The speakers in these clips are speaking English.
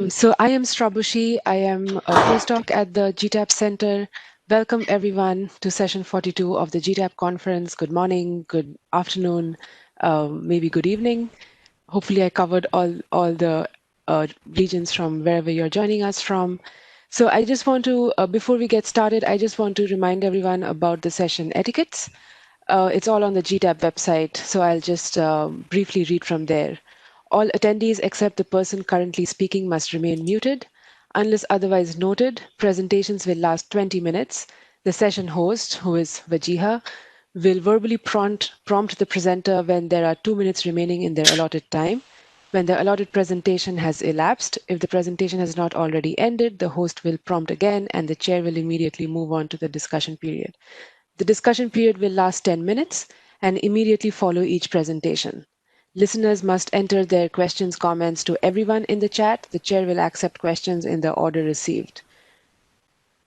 So I am Strabushi. I am a postdoc at the GTAP Center. Welcome everyone to session 42 of the GTAP conference. Good morning, good afternoon, maybe good evening. Hopefully I covered all the regions from wherever you're joining us from. So I just want to, before we get started, I just want to remind everyone about the session etiquettes. It's all on the GTAP website, so I'll just briefly read from there. All attendees except the person currently speaking must remain muted. Unless otherwise noted, presentations will last 20 minutes. The session host, who is Vajiha, will verbally prompt the presenter when there are 2 minutes remaining in their allotted time. When the allotted presentation has elapsed, if the presentation has not already ended, the host will prompt again and the chair will immediately move on to the discussion period. The discussion period will last 10 minutes and immediately follow each presentation. Listeners must enter their questions, comments to everyone in the chat. The chair will accept questions in the order received.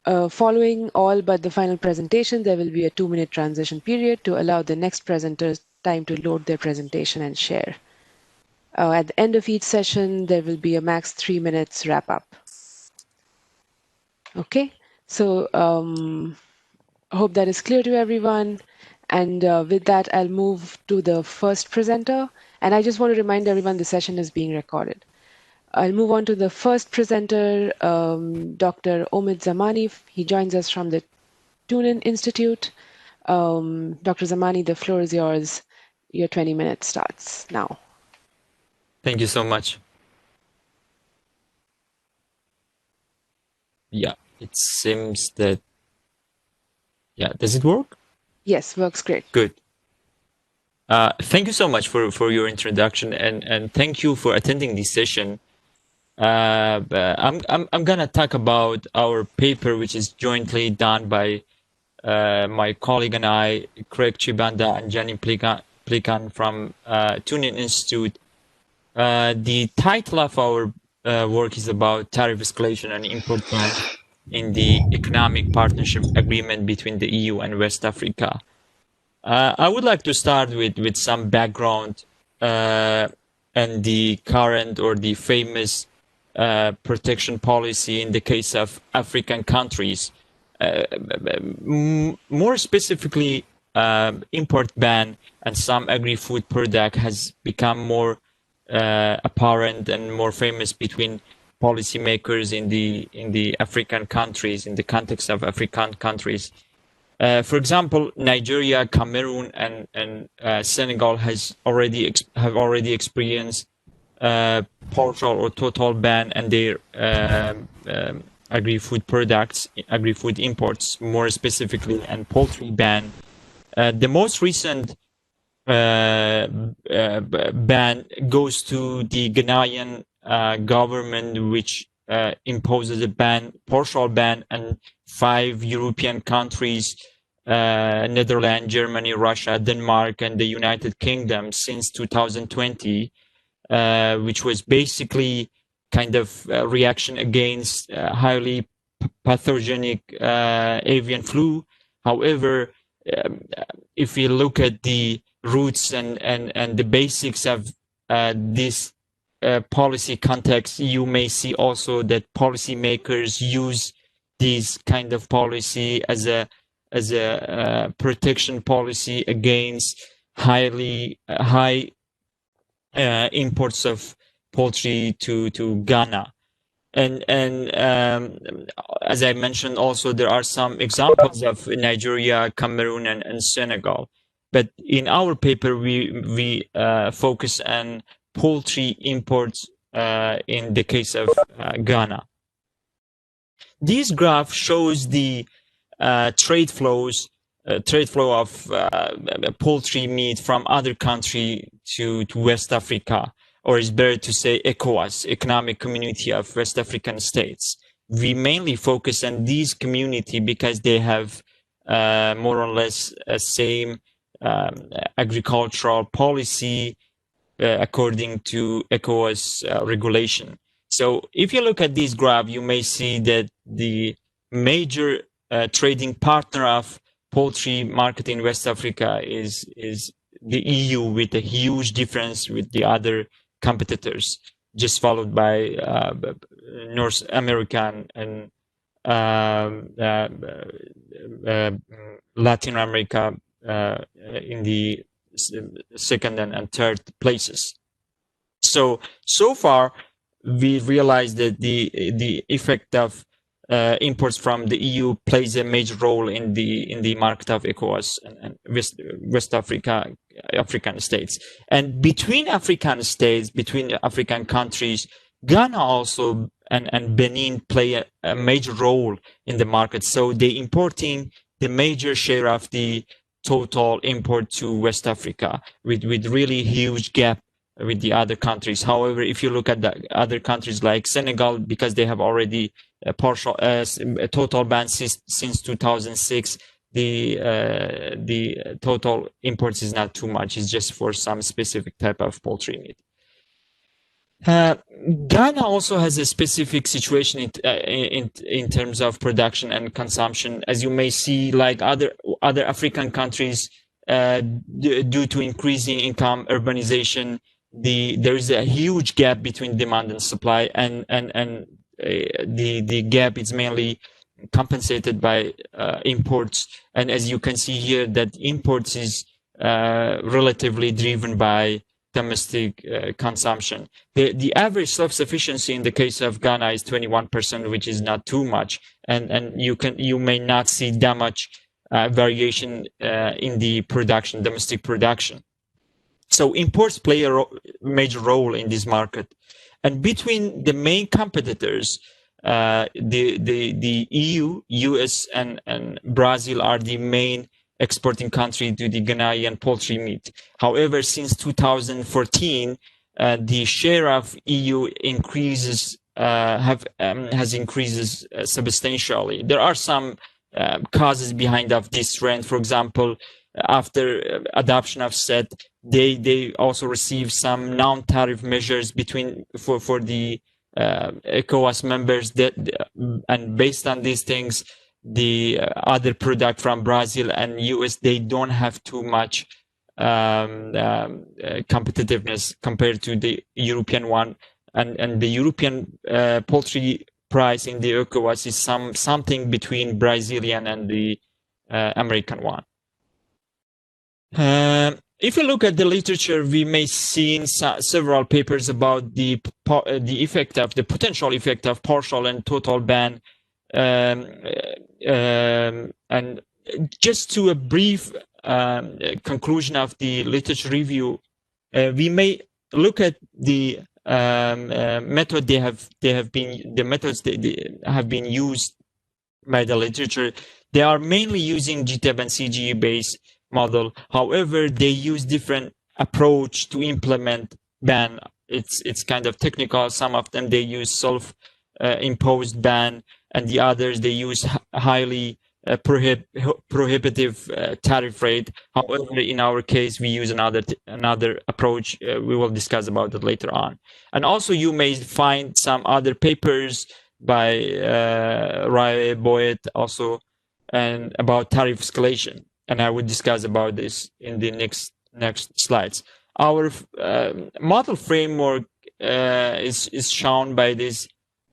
Following all but the final presentation, there will be a 2-minute transition period to allow the next presenters time to load their presentation and share. At the end of each session, there will be a max 3 minutes wrap up. Okay, so I hope that is clear to everyone. And with that, I'll move to the first presenter. And I just want to remind everyone the session is being recorded. I'll move on to the first presenter, Dr. Omid Zamani. He joins us from the TuneIn Institute. Dr. Zamani, the floor is yours. Your 20 minutes starts now. Thank you so much. Yeah, it seems that, yeah, does it work? Yes, works great. Good. Thank you so much for your introduction and thank you for attending this session. I'm gonna talk about our paper, which is jointly done by my colleague and I, Craig Chibanda and Jenny Plikan from TuneIn Institute. The title of our work is about tariff escalation and import ban in the economic partnership agreement between the EU and West Africa. I would like to start with some background and the current or the famous protection policy in the case of African countries. More specifically, import ban and some agri-food product has become more apparent and more famous between policymakers in the African countries, in the context of African countries. For example, Nigeria, Cameroon, and Senegal have already experienced partial or total ban on their agri-food products, agri-food imports, more specifically, and poultry ban. The most recent ban goes to the Ghanaian government, which imposes a partial ban on 5 European countries, Netherlands, Germany, Russia, Denmark, and the United Kingdom since 2020, which was basically kind of a reaction against highly pathogenic avian flu. However, if we look at the roots and the basics of this policy context, you may see also that policymakers use this kind of policy as a protection policy against high imports of poultry to Ghana. And as I mentioned, also there are some examples of Nigeria, Cameroon, and Senegal. But in our paper, we focus on poultry imports in the case of Ghana. This graph shows the trade flow of poultry meat from other country to West Africa, or it's better to say ECOWAS, Economic Community of West African States. We mainly focus on these community because they have more or less a same agricultural policy according to ECOWAS regulation. So if you look at this graph, you may see that the major trading partner of poultry market in West Africa is the EU, with a huge difference with the other competitors. just followed by North American and Latin America in the second and third places. So far, we realized that the effect of imports from the EU plays a major role in the market of ECOWAS and West African states. And between African states, between African countries, Ghana also and Benin play a major role in the market. So they importing the major share of the total import to West Africa with really huge gap with the other countries. However, if you look at the other countries like Senegal, because they have already a total ban since 2006, the total imports is not too much. It's just for some specific type of poultry meat. Ghana also has a specific situation in terms of production and consumption, as you may see, like other African countries, due to increasing income, urbanization, there is a huge gap between demand and supply, and the gap is mainly compensated by imports. And as you can see here, that imports is relatively driven by domestic consumption. The average self-sufficiency in the case of Ghana is 21%, which is not too much, and you may not see that much variation in the production, domestic production. So imports play a major role in this market. And between the main competitors, the EU, US, and Brazil are the main exporting country to the Ghanaian poultry meat. However, since 2014, the share of EU increases has increases substantially. There are some causes behind of this trend. For example, after adoption of SET, they also receive some non-tariff measures for the ECOWAS members, and based on these things, the other product from Brazil and US, they don't have too much competitiveness compared to the European one, and the European poultry price in the ECOWAS is something between Brazilian and the American one. If you look at the literature, we may see in several papers about the potential effect of partial and total ban. And just to a brief conclusion of the literature review, we may look at the methods they have been used by the literature. They are mainly using GTAP and CGE based model. However, they use different approach to implement ban. It's kind of technical. Some of them they use self-imposed ban, and the others they use highly prohibitive tariff rate. However, in our case, we use another approach. We will discuss about it later on. And also, you may find some other papers by Buett also, and about tariff escalation. And I will discuss about this in the next slides. Our model framework is shown by this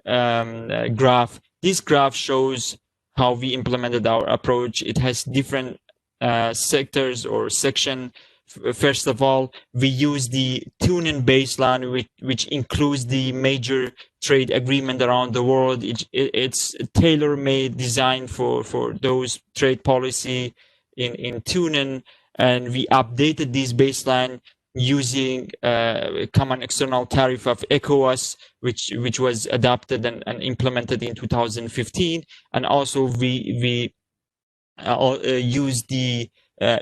graph. This graph shows how we implemented our approach. It has different sectors or section. First of all, we use the tune-in baseline, which includes the major trade agreement around the world. It's tailor-made, designed for those trade policy in tune-in, and we updated this baseline using common external tariff of ECOWAS, which was adopted and implemented in 2015, and also we used the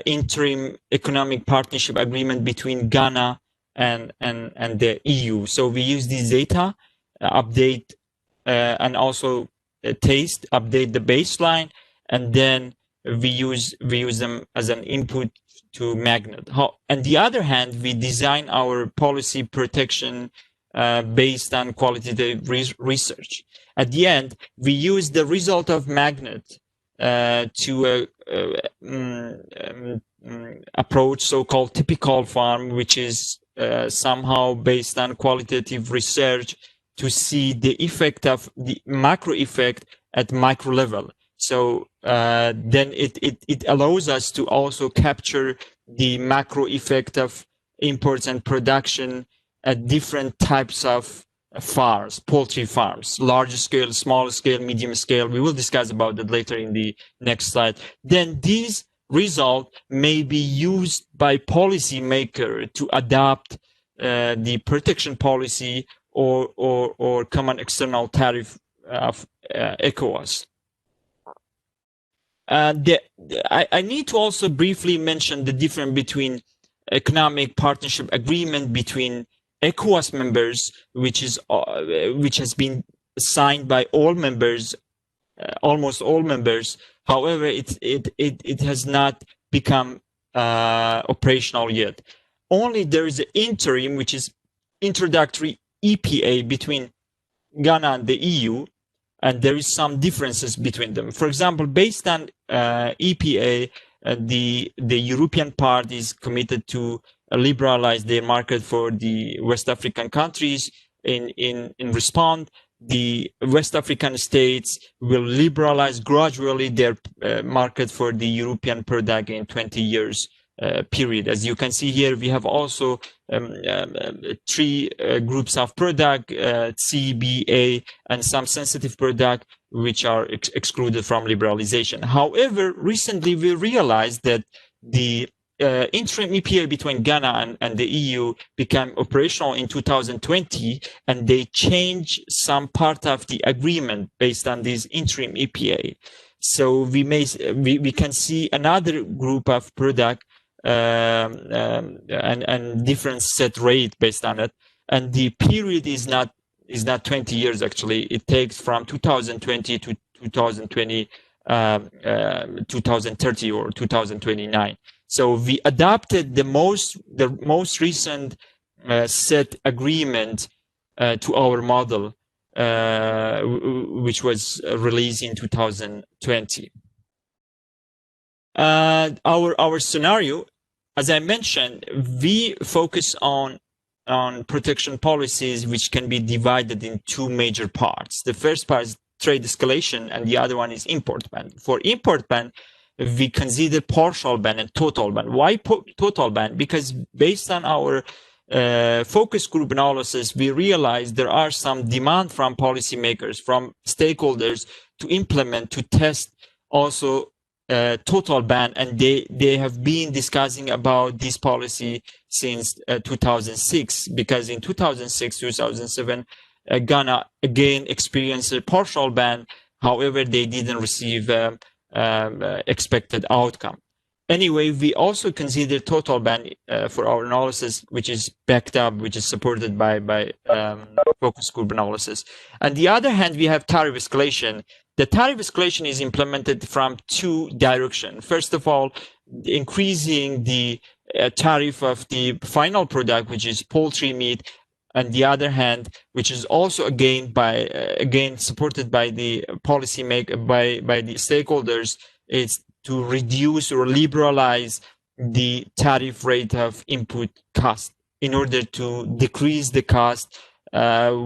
interim economic partnership agreement between Ghana and the EU. So we use this data, update and also update the baseline, and then we use them as an input to magnet. On the other hand, we design our policy protection based on qualitative research. At the end, we use the result of magnet to approach so-called typical farm, which is somehow based on qualitative research to see the effect of the macro effect at micro level. So then it allows us to also capture the macro effect of imports and production at different types of farms, poultry farms, large scale, small scale, medium scale. We will discuss about that later in the next slide. Then these results may be used by policymaker to adopt the protection policy or common external tariff of ECOWAS. I need to also briefly mention the difference between economic partnership agreement between ECOWAS members, which has been signed by all members, almost all members. However, it has not become operational yet. Only there is an interim, which is introductory EPA between Ghana and the EU, and there is some differences between them. For example, based on EPA, the European part is committed to liberalize their market for the West African countries. In response, the West African states will liberalize gradually their market for the European product in 20 years period. As you can see here, we have also three groups of product, C, B, A, and some sensitive product which are excluded from liberalization. However, recently we realized that the interim EPA between Ghana and the EU became operational in 2020, and they changed some part of the agreement based on this interim EPA. So we can see another group of product and different set rate based on it, and the period is not 20 years. Actually, it takes from 2020 to 2020, 2030 or 2029. So we adapted the most recent set agreement to our model, which was released in 2020. Our scenario, as I mentioned, we focus on protection policies, which can be divided in two major parts. The first part is trade escalation, and the other one is import ban. For import ban, we consider partial ban and total ban. Why total ban? Because based on our focus group analysis, we realized there are some demand from policymakers, from stakeholders to implement, to test also total ban, and they have been discussing about this policy since 2006, because in 2006, 2007, Ghana again experienced a partial ban. However, they didn't receive expected outcome. Anyway, we also consider total ban for our analysis, which is backed up, which is supported by focus group analysis. On the other hand, we have tariff escalation. The tariff escalation is implemented from two directions. First of all, increasing the tariff of the final product, which is poultry meat. On the other hand, which is also again supported by the policymaker, by the stakeholders, is to reduce or liberalize the tariff rate of input cost in order to decrease the cost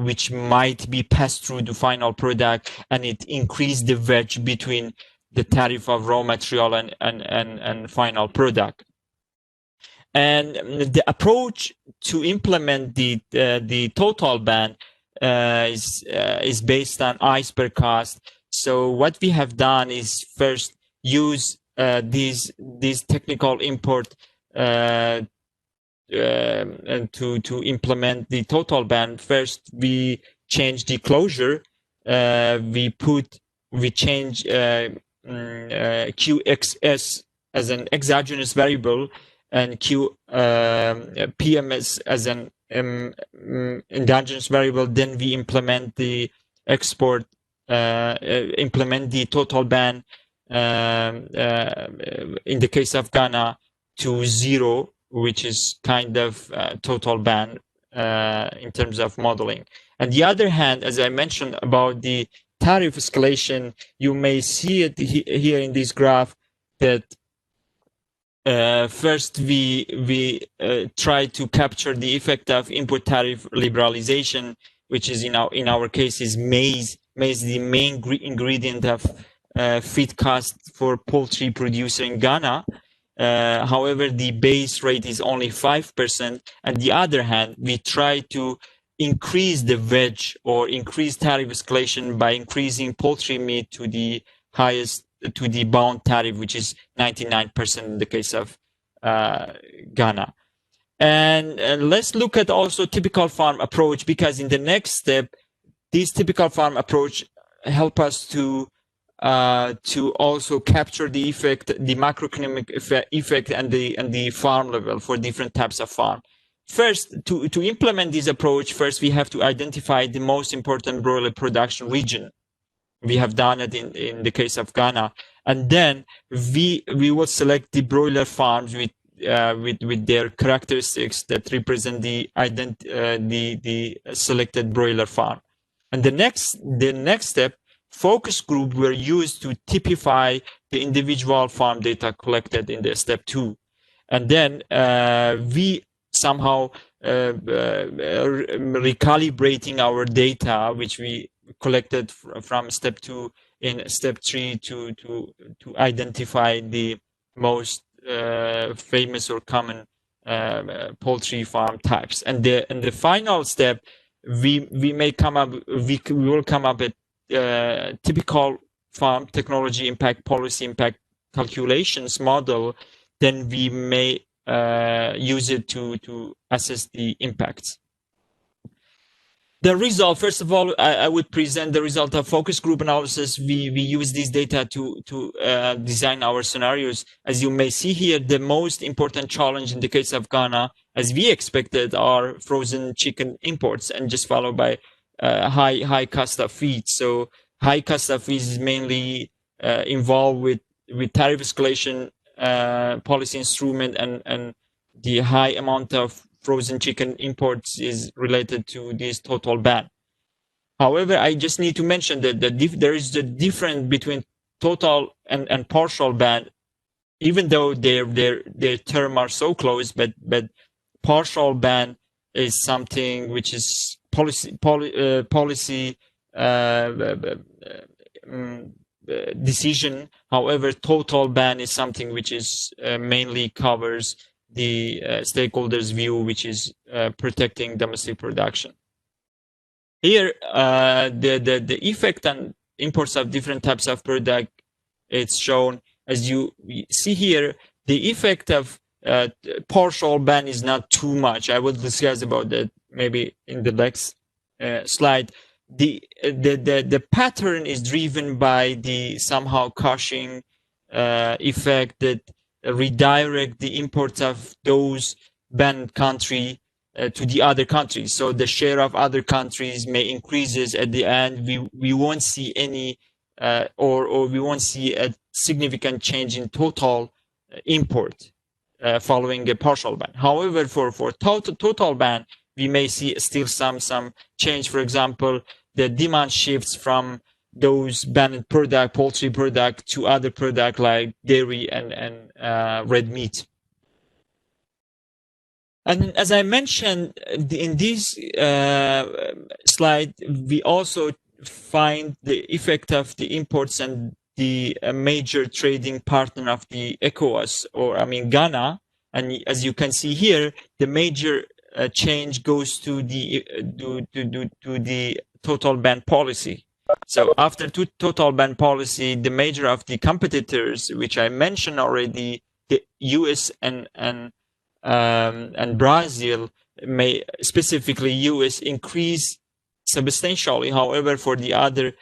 which might be passed through the final product, and it increase the wedge between the tariff of raw material and final product. And the approach to implement the total ban is based on iceberg cost. So what we have done is first use these technical import and to implement the total ban. First, we change the closure. We change QXS as an exogenous variable, and PMS as an endogenous variable. Then we implement the implement the total ban in the case of Ghana to 0, which is kind of total ban in terms of modeling. On the other hand, as I mentioned about the tariff escalation, you may see it here in this graph that first, we try to capture the effect of input tariff liberalization, which is in our case is maize. Maize is the main ingredient of feed cost for poultry producer in Ghana. However, the base rate is only 5%. On the other hand, we try to increase the wedge or increase tariff escalation by increasing poultry meat to the highest, to the bound tariff, which is 99% in the case of Ghana. And let's look at also typical farm approach, because in the next step, this typical farm approach help us to also capture the effect, the macroeconomic effect, and the farm level for different types of farm. First, to implement this approach, first we have to identify the most important broiler production region. We have done it in the case of Ghana, and then we will select the broiler farms with their characteristics that represent the selected broiler farm. And the next step, focus group were used to typify the individual farm data collected in the step 2. And then we somehow recalibrating our data, which we collected from step 2 in step 3 to identify the most famous or common poultry farm types. And the final step, we will come up with typical farm technology impact, policy impact calculations model. Then we may use it to assess the impacts. The result, first of all, I would present the result of focus group analysis. We use this data to design our scenarios. As you may see here, the most important challenge in the case of Ghana, as we expected, are frozen chicken imports, and just followed by high cost of feed. So high cost of feed is mainly involved with tariff escalation policy instrument, and the high amount of frozen chicken imports is related to this total ban. However, I just need to mention that there is the difference between total and partial ban, even though their term are so close. But partial ban is something which is policy decision. However, total ban is something which is mainly covers the stakeholders' view, which is protecting domestic production. Here, the effect on imports of different types of product, it's shown. As you see here, the effect of partial ban is not too much. I will discuss about that maybe in the next slide. The pattern is driven by the somehow cushioning effect that redirect the imports of those banned country to the other countries. So the share of other countries may increases at the end. We won't see any or we won't see a significant change in total import following a partial ban. However, for total ban, we may see still some change. For example, the demand shifts from those banned product, poultry product, to other product like dairy and red meat. And as I mentioned in this slide, we also find the effect of the imports and the major trading partner of the ECOWAS, or Ghana. And as you can see here, the major change goes to the total ban policy. So after total ban policy, the major of the competitors, which I mentioned already, the US and Brazil, may specifically US, increase substantially. However, for the other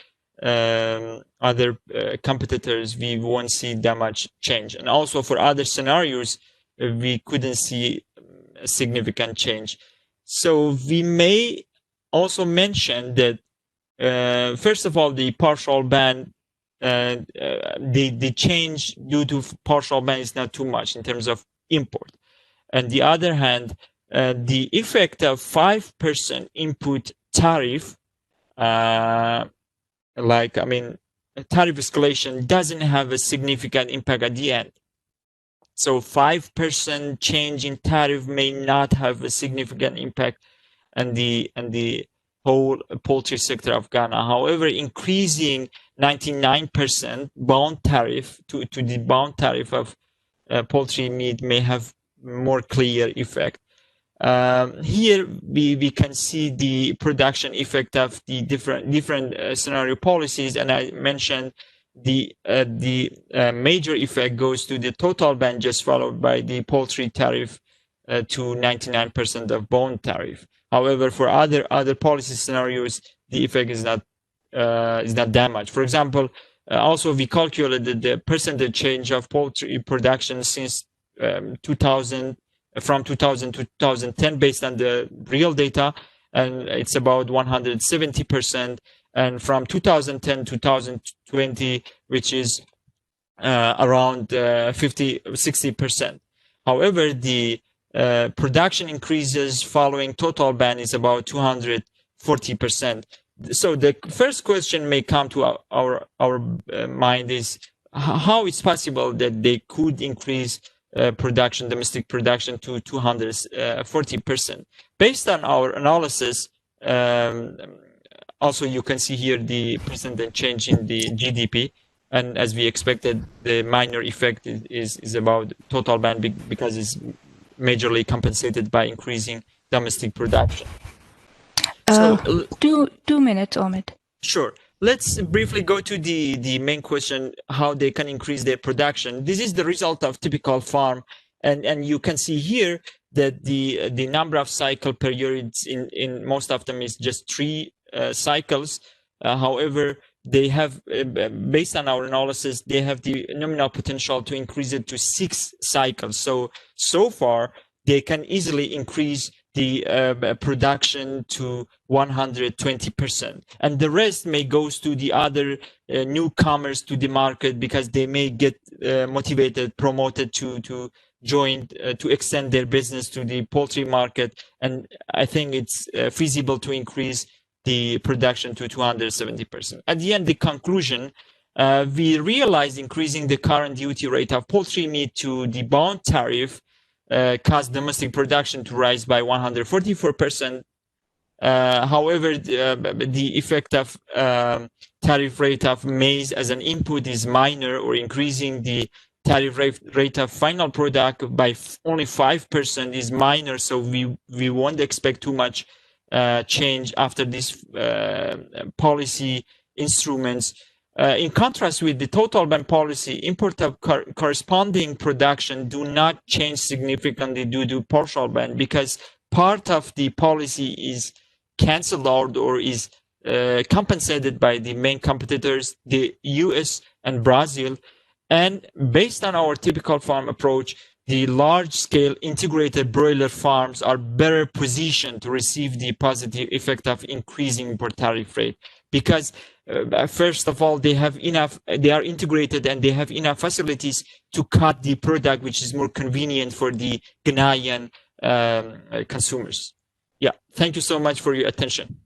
competitors, we won't see that much change. And also for other scenarios, we couldn't see a significant change. So we may also mention that first of all, the partial ban, the change due to partial ban is not too much in terms of import. On the other hand, the effect of 5% input tariff, tariff escalation doesn't have a significant impact at the end. So 5% change in tariff may not have a significant impact on the whole poultry sector of Ghana. However, increasing 99% bound tariff to the bound tariff of poultry meat may have more clear effect. Here we can see the production effect of the different scenario policies, and I mentioned the major effect goes to the total ban, just followed by the poultry tariff to 99% of bone tariff. However, for other policy scenarios, the effect is not that much. For example, also we calculated the percentage change of poultry production since 2000 from 2000 to 2010 based on the real data, and it's about 170%. And from 2010 to 2020, which is around 60%. However, the production increases following total ban is about 240%. So the first question may come to our mind is how it's possible that they could increase domestic production to 240%. Based on our analysis, also you can see here the percentage change in the GDP. And as we expected, the minor effect is about total ban because it's majorly compensated by increasing domestic production. So 2 minutes, Omid. Sure. Let's briefly go to the main question, how they can increase their production. This is the result of typical farm. And you can see here that the number of cycle periods in most of them is just 3 cycles. However, they have, based on our analysis, they have the nominal potential to increase it to 6 cycles. So far, they can easily increase the production to 120%, and the rest may goes to the other newcomers to the market because they may get motivated, promoted to join, to extend their business to the poultry market. And I think it's feasible to increase the production to 270%. At the end, the conclusion, we realized increasing the current duty rate of poultry meat to the bound tariff caused domestic production to rise by 144%. However, the effect of tariff rate of maize as an input is minor, or increasing the tariff rate of final product by only 5% is minor. So we won't expect too much change after these policy instruments. In contrast with the total ban policy, import of corresponding production do not change significantly due to partial ban, because part of the policy is cancelled out or is compensated by the main competitors, the US and Brazil. And based on our typical farm approach, the large-scale integrated broiler farms are better positioned to receive the positive effect of increasing import tariff rate, because first of all, they are integrated and they have enough facilities to cut the product, which is more convenient for the Ghanaian consumers. Yeah, thank you so much for your attention.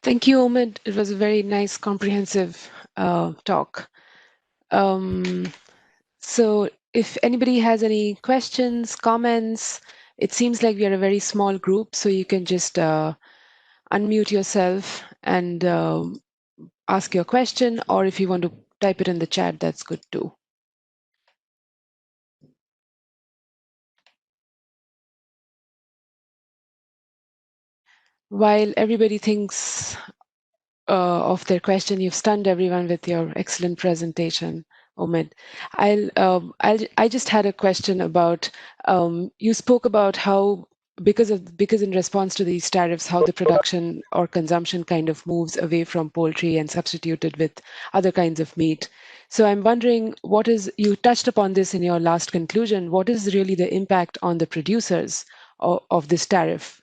Thank you, Omid. It was a very nice, comprehensive talk. So if anybody has any questions, comments, it seems like we are a very small group, so you can just unmute yourself and ask your question, or if you want to type it in the chat, that's good too. While everybody thinks of their question, you've stunned everyone with your excellent presentation, Omid. I just had a question about, you spoke about how, because in response to these tariffs, how the production or consumption kind of moves away from poultry and substituted with other kinds of meat. So I'm wondering, you touched upon this in your last conclusion, what is really the impact on the producers of this tariff?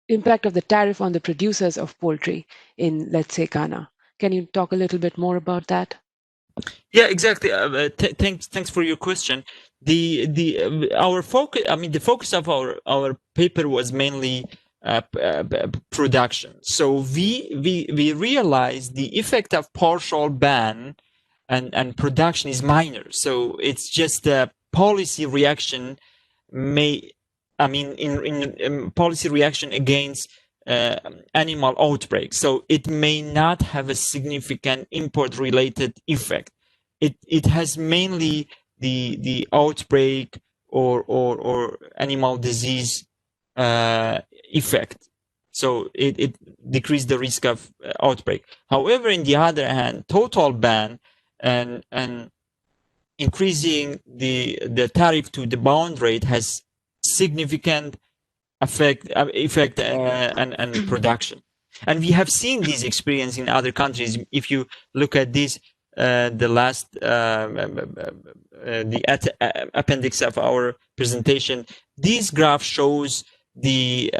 Impact of the tariff on the producers of poultry in, let's say, Ghana. Can you talk a little bit more about that? Yeah, exactly. Thanks for your question. Our focus, the focus of our paper was mainly production. So we realized the effect of partial ban and production is minor. So it's just a policy reaction in policy reaction against animal outbreak. So it may not have a significant import related effect. It has mainly the outbreak or animal disease effect. So it decreased the risk of outbreak. However, in the other hand, total ban and increasing the tariff to the bound rate has significant effect and production. And we have seen this experience in other countries. If you look at this, the last appendix of our presentation, this graph shows the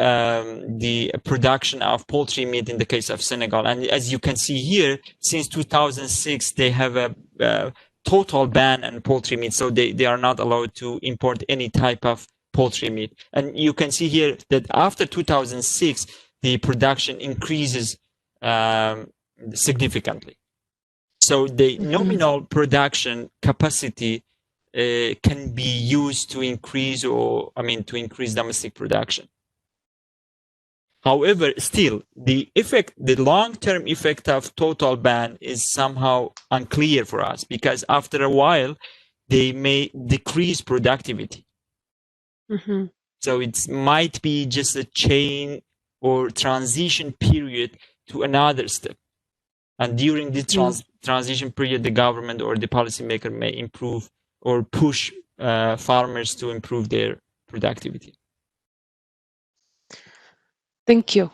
production of poultry meat in the case of Senegal. And as you can see here, since 2006, they have a total ban on poultry meat. So they are not allowed to import any type of poultry meat. And you can see here that after 2006, the production increases significantly. So the nominal production capacity can be used to increase domestic production. However, still, the long-term effect of total ban is somehow unclear for us, because after a while, they may decrease productivity. So it might be just a chain or transition period to another step. And during this transition period, the government or the policymaker may improve or push farmers to improve their productivity. Thank you.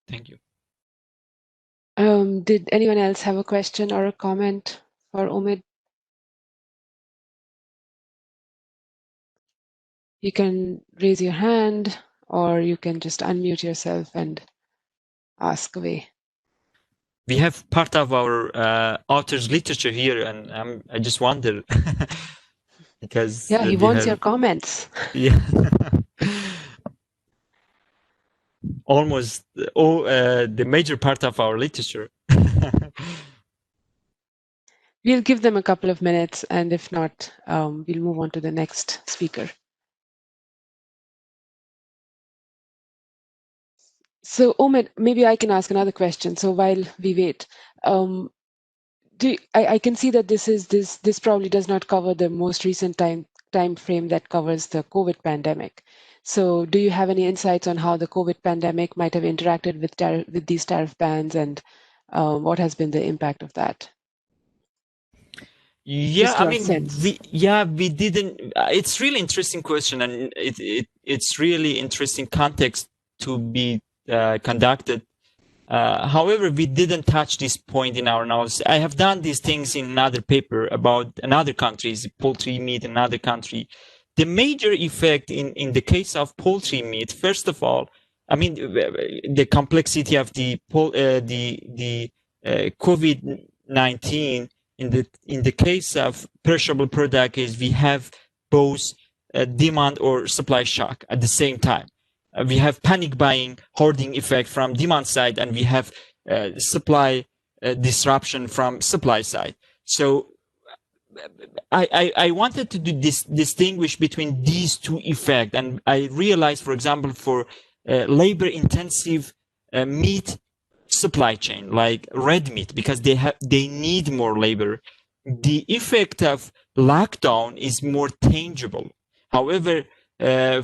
Thank you. Did anyone else have a question or a comment for Omid? You can raise your hand, or you can just unmute yourself and ask away. We have part of our author's literature here, and I just wonder because he wants your comments. Yeah. Almost the major part of our literature. We'll give them a couple of minutes, and if not, we'll move on to the next speaker. So, Omid, maybe I can ask another question. So while we wait, I can see that this probably does not cover the most recent time frame that covers the COVID pandemic. So do you have any insights on how the COVID pandemic might have interacted with these tariff bans, and what has been the impact of that? Yeah, I mean, we didn't. It's really interesting question, and it's really interesting context to be conducted. However, we didn't touch this point in our analysis. I have done these things in another paper about another country's poultry meat in another country. The major effect in the case of poultry meat, first of all, I mean, the complexity of the COVID-19 in the case of perishable product is we have both demand or supply shock at the same time. We have panic buying, hoarding effect from demand side, and we have supply disruption from supply side. So I wanted to distinguish between these two effects, and I realized, for example, for labor-intensive meat supply chain like red meat, because they need more labor, the effect of lockdown is more tangible. However,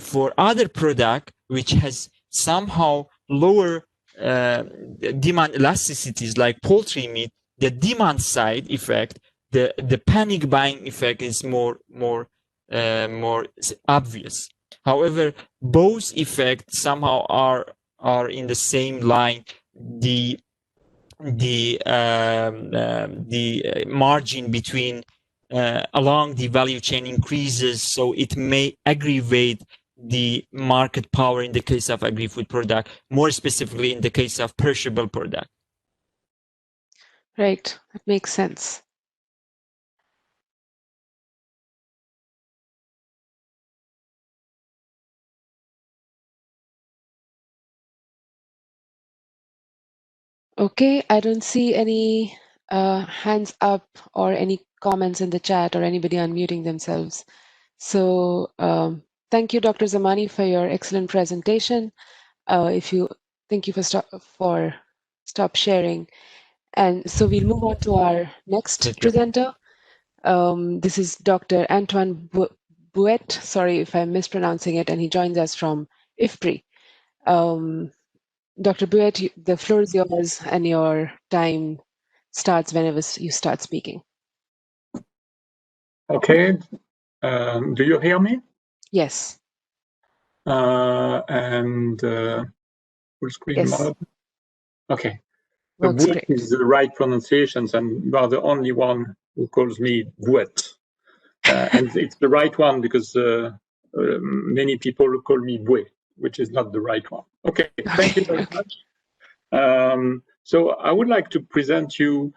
for other product which has somehow lower demand elasticities like poultry meat, the demand side effect, the panic buying effect is more obvious. However, both effects somehow are in the same line. The margin between along the value chain increases, so it may aggravate the market power in the case of agri-food product, more specifically in the case of perishable product. Right, that makes sense. Okay, I don't see any hands up or any comments in the chat or anybody unmuting themselves. So thank you, Dr. Zamani, for your excellent presentation. Thank you for stop sharing. And so we'll move on to our next Thank you. presenter. This is Dr. Antoine Buett. Sorry if I'm mispronouncing it, and he joins us from IFPRI. Dr. Buett, the floor is yours, and your time starts whenever you start speaking. Okay. Do you hear me? Yes. Full screen Yes. mode. Okay. So Works Buett great. is the right pronunciations, and you are the only one who calls me Buett. And it's the right one because many people call me Buett, which is not the right one. Okay, thank you very much. So I would like to present you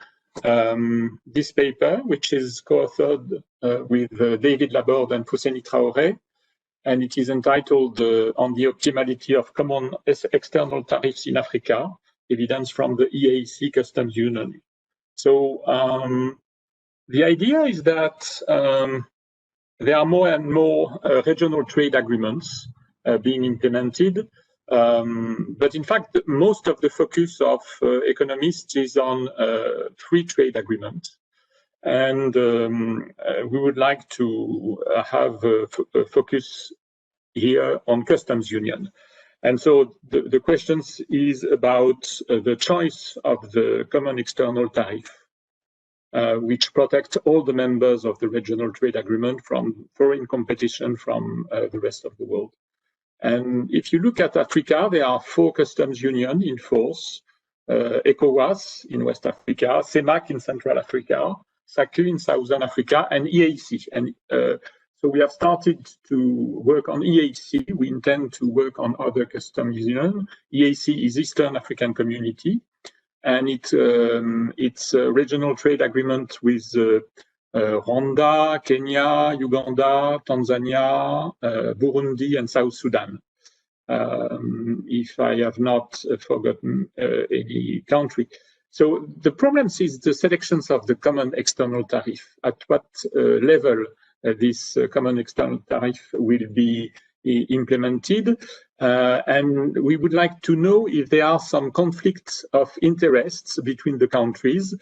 this paper, which is co-authored with David Laborde and Fousseni Traoré, and it is entitled On the Optimality of Common External Tariffs in Africa, Evidence from the EAC Customs Union. So the idea is that there are more and more regional trade agreements being implemented. But in fact, most of the focus of economists is on free trade agreements. And we would like to have a focus here on customs union. And so the questions is about the choice of the common external tariff, which protects all the members of the regional trade agreement from foreign competition from the rest of the world. And if you look at Africa, there are 4 customs unions in force: ECOWAS in West Africa, CEMAC in Central Africa, SACU in Southern Africa, and EAC. And so we have started to work on EAC. We intend to work on other customs unions. EAC is Eastern African Community, and it's a regional trade agreement with Rwanda, Kenya, Uganda, Tanzania, Burundi, and South Sudan. If I have not forgotten any country. So the problem is the selections of the common external tariff. At what level this common external tariff will be implemented. And we would like to know if there are some conflicts of interests between the countries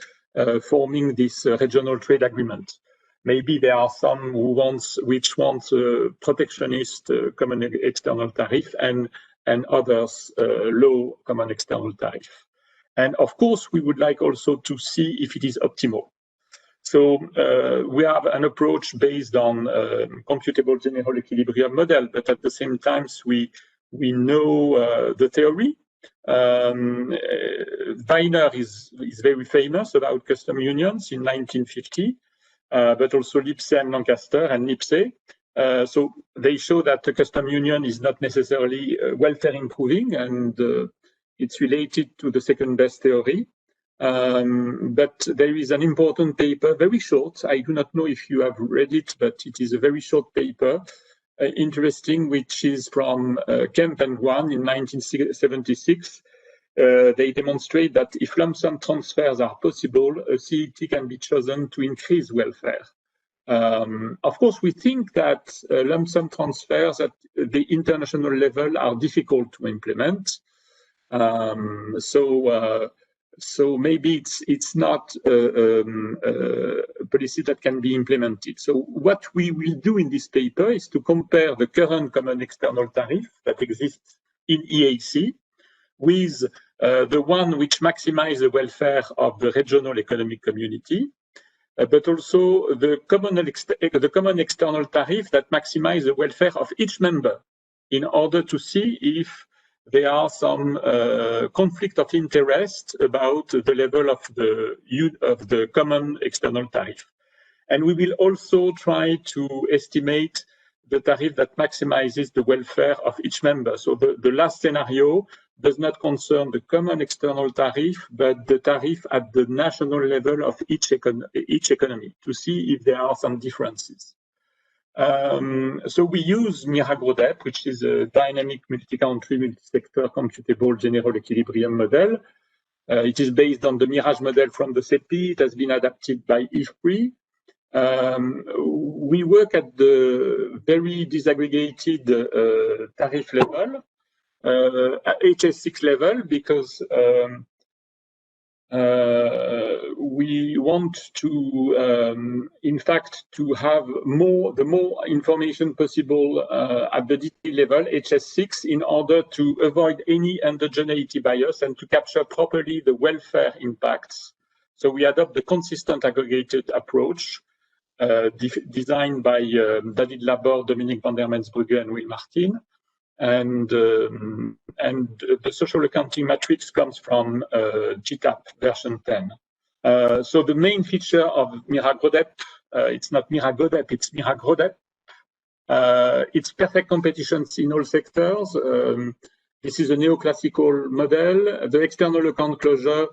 forming this regional trade agreement. Maybe there are some which want a protectionist common external tariff and others low common external tariff. And of course, we would like also to see if it is optimal. So we have an approach based on computable general equilibrium model, but at the same time, we know the theory. Weiner is very famous about custom unions in 1950. But also Lipsey and Lancaster and Lipsey. So they show that the custom union is not necessarily welfare improving, and it's related to the second best theory. But there is an important paper, very short. I do not know if you have read it, but it is a very short paper, interesting, which is from Kemp and Guan in 1976. They demonstrate that if lump sum transfers are possible, a CET can be chosen to increase welfare. Of course, we think that lump sum transfers at the international level are difficult to implement. So maybe it's not a policy that can be implemented. So what we will do in this paper is to compare the current common external tariff that exists in EAC with the one which maximizes the welfare of the regional economic community, but also the common external tariff that maximizes the welfare of each member in order to see if there are some conflict of interest about the level of the common external tariff. And we will also try to estimate the tariff that maximizes the welfare of each member. So the last scenario does not concern the common external tariff, but the tariff at the national level of each economy to see if there are some differences. So we use MIRAGRO-DEP, which is a dynamic multi-country, multi-sector computable general equilibrium model. It is based on the Mirage model from the CEPI. It has been adapted by IFPRI. We work at the very disaggregated tariff level, HS6 level, because we want to, in fact, to have the more information possible at the detail level, HS6, in order to avoid any endogeneity bias and to capture properly the welfare impacts. So we adopt the consistent aggregated approach designed by David Laborde, Dominique van der Mensbrugge, and Will Martin. And the social accounting matrix comes from GTAP version 10. So the main feature of MiraGrodep, it's not MiraGodep, it's MiraGrodep. It's perfect competitions in all sectors. This is a neoclassical model. The external account closure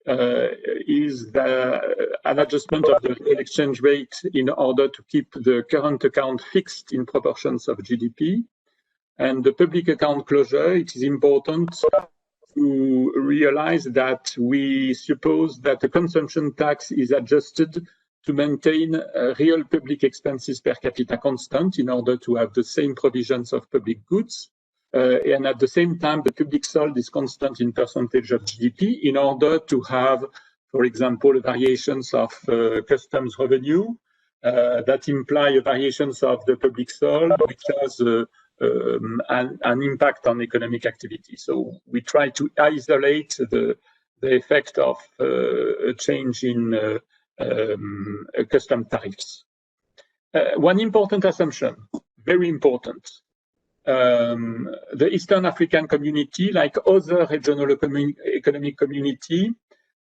is an adjustment of the real exchange rate in order to keep the current account fixed in proportions of GDP. And the public account closure, it is important to realize that we suppose that the consumption tax is adjusted to maintain real public expenses per capita constant in order to have the same provisions of public goods. And at the same time, the public sold is constant in percentage of GDP in order to have, for example, variations of customs revenue that imply variations of the public sold, which has an impact on economic activity. So we try to isolate the effect of a change in custom tariffs. One important assumption, very important, the Eastern African community, like other regional economic community,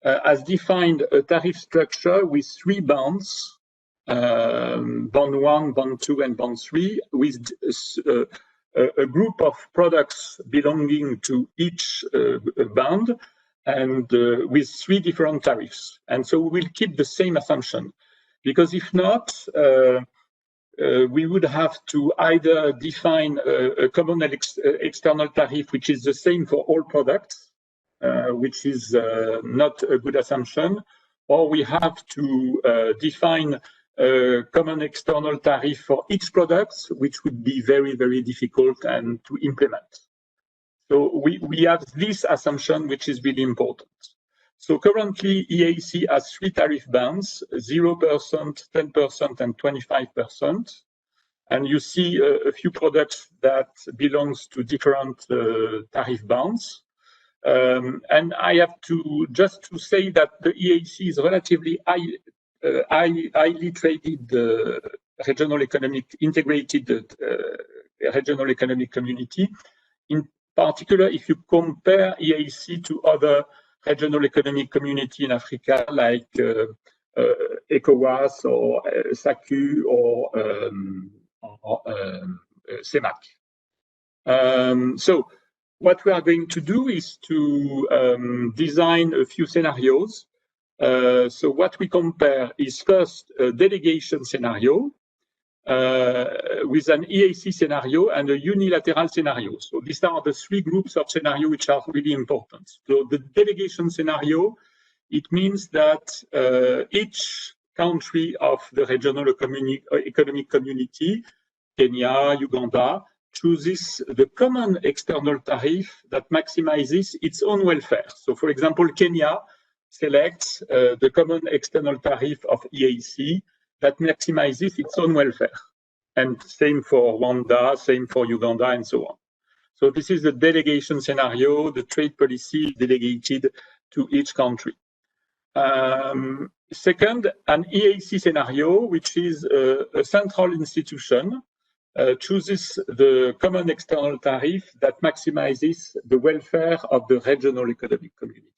has defined a tariff structure with 3 bands, band 1, band 2, and band 3, with a group of products belonging to each band, and with 3 different tariffs. And so we will keep the same assumption, because if not, we would have to either define a common external tariff, which is the same for all products, which is not a good assumption, or we have to define a common external tariff for each product, which would be very, very difficult and to implement. So we have this assumption, which is really important. So currently, EAC has 3 tariff bands, 0%, 10%, and 25%. And you see a few products that belongs to different tariff bands. And I have to just to say that the EAC is relatively highly traded regional economic integrated regional economic community. In particular, if you compare EAC to other regional economic community in Africa, like ECOWAS or SACU or CEMAC. So what we are going to do is to design a few scenarios. So what we compare is first a delegation scenario with an EAC scenario and a unilateral scenario. So these are the 3 groups of scenario which are really important. So the delegation scenario, it means that each country of the regional economic community, Kenya, Uganda, chooses the common external tariff that maximizes its own welfare. So for example, Kenya selects the common external tariff of EAC that maximizes its own welfare. And same for Rwanda, same for Uganda, and so on. So this is the delegation scenario, the trade policy delegated to each country. Second, an EAC scenario, which is a central institution, chooses the common external tariff that maximizes the welfare of the regional economic community.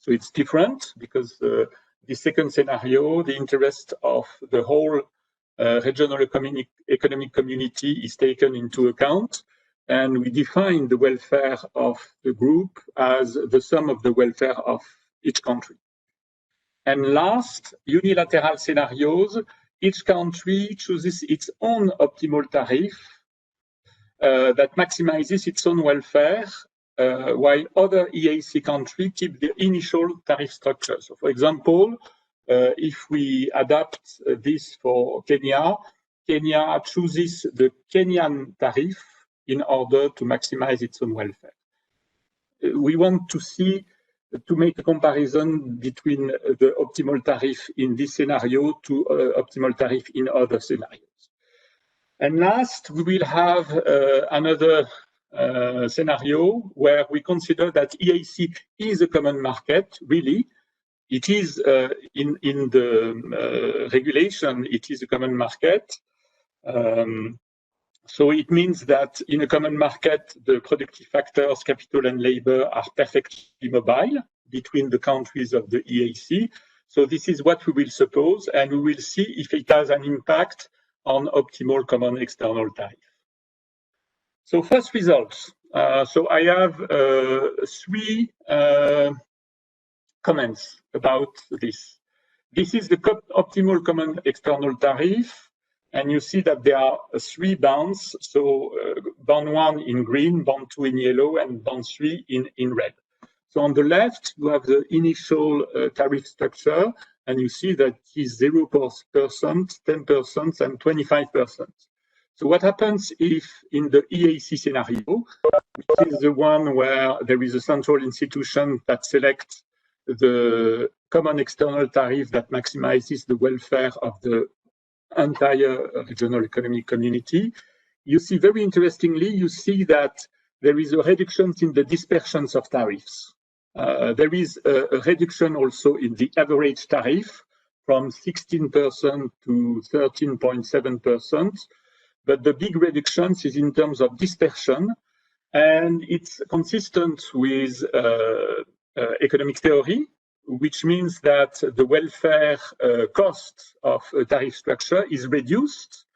So it's different because the second scenario, the interest of the whole regional economic community is taken into account, and we define the welfare of the group as the sum of the welfare of each country. And last, unilateral scenarios, each country chooses its own optimal tariff that maximizes its own welfare while other EAC countries keep the initial tariff structure. So, for example, if we adapt this for Kenya, Kenya chooses the Kenyan tariff in order to maximize its own welfare. We want to make a comparison between the optimal tariff in this scenario to optimal tariff in other scenarios. And last, we will have another scenario where we consider that EAC is a common market, really. It is in the regulation, it is a common market. So it means that in a common market, the productive factors, capital and labor are perfectly mobile between the countries of the EAC. So this is what we will suppose, and we will see if it has an impact on optimal common external tariff. So first results. So I have 3 comments about this. This is the optimal common external tariff, and you see that there are 3 bounds. So bound 1 in green, bound 2 in yellow, and bound 3 in red. So on the left, you have the initial tariff structure, and you see that it is 0%, 10%, and 25%. So what happens if in the EAC scenario, which is the one where there is a central institution that selects the common external tariff that maximizes the welfare of the entire regional economic community, you see very interestingly, you see that there is a reduction in the dispersions of tariffs. There is a reduction also in the average tariff from 16% to 13.7%. But the big reductions is in terms of dispersion, and it's consistent with economic theory, which means that the welfare cost of a tariff structure is reduced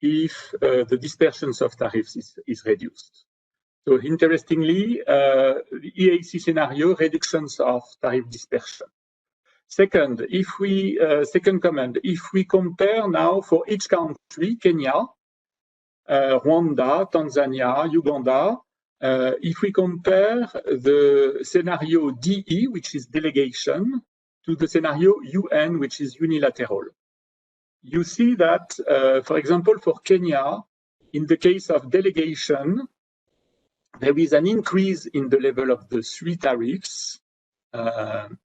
if the dispersions of tariffs is reduced. So interestingly, the EAC scenario, reductions of tariff dispersion. Second, second comment, if we compare now for each country, Kenya, Rwanda, Tanzania, Uganda, if we compare the scenario DE, which is delegation, to the scenario UN, which is unilateral, you see that, for example, for Kenya, in the case of delegation, there is an increase in the level of the 3 tariffs. And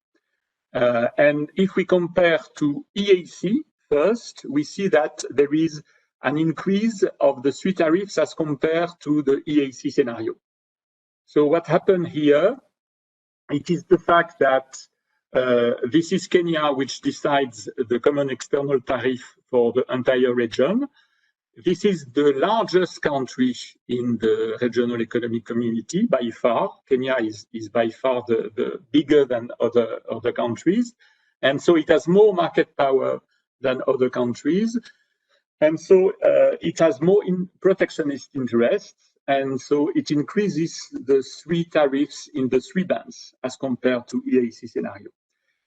if we compare to EAC first, we see that there is an increase of the 3 tariffs as compared to the EAC scenario. So what happened here, it is the fact that this is Kenya, which decides the common external tariff for the entire region. This is the largest country in the regional economic community by far. Kenya is by far the bigger than other countries. And so it has more market power than other countries. And so it has more protectionist interests. And so it increases the 3 tariffs in the 3 bands as compared to EAC scenario.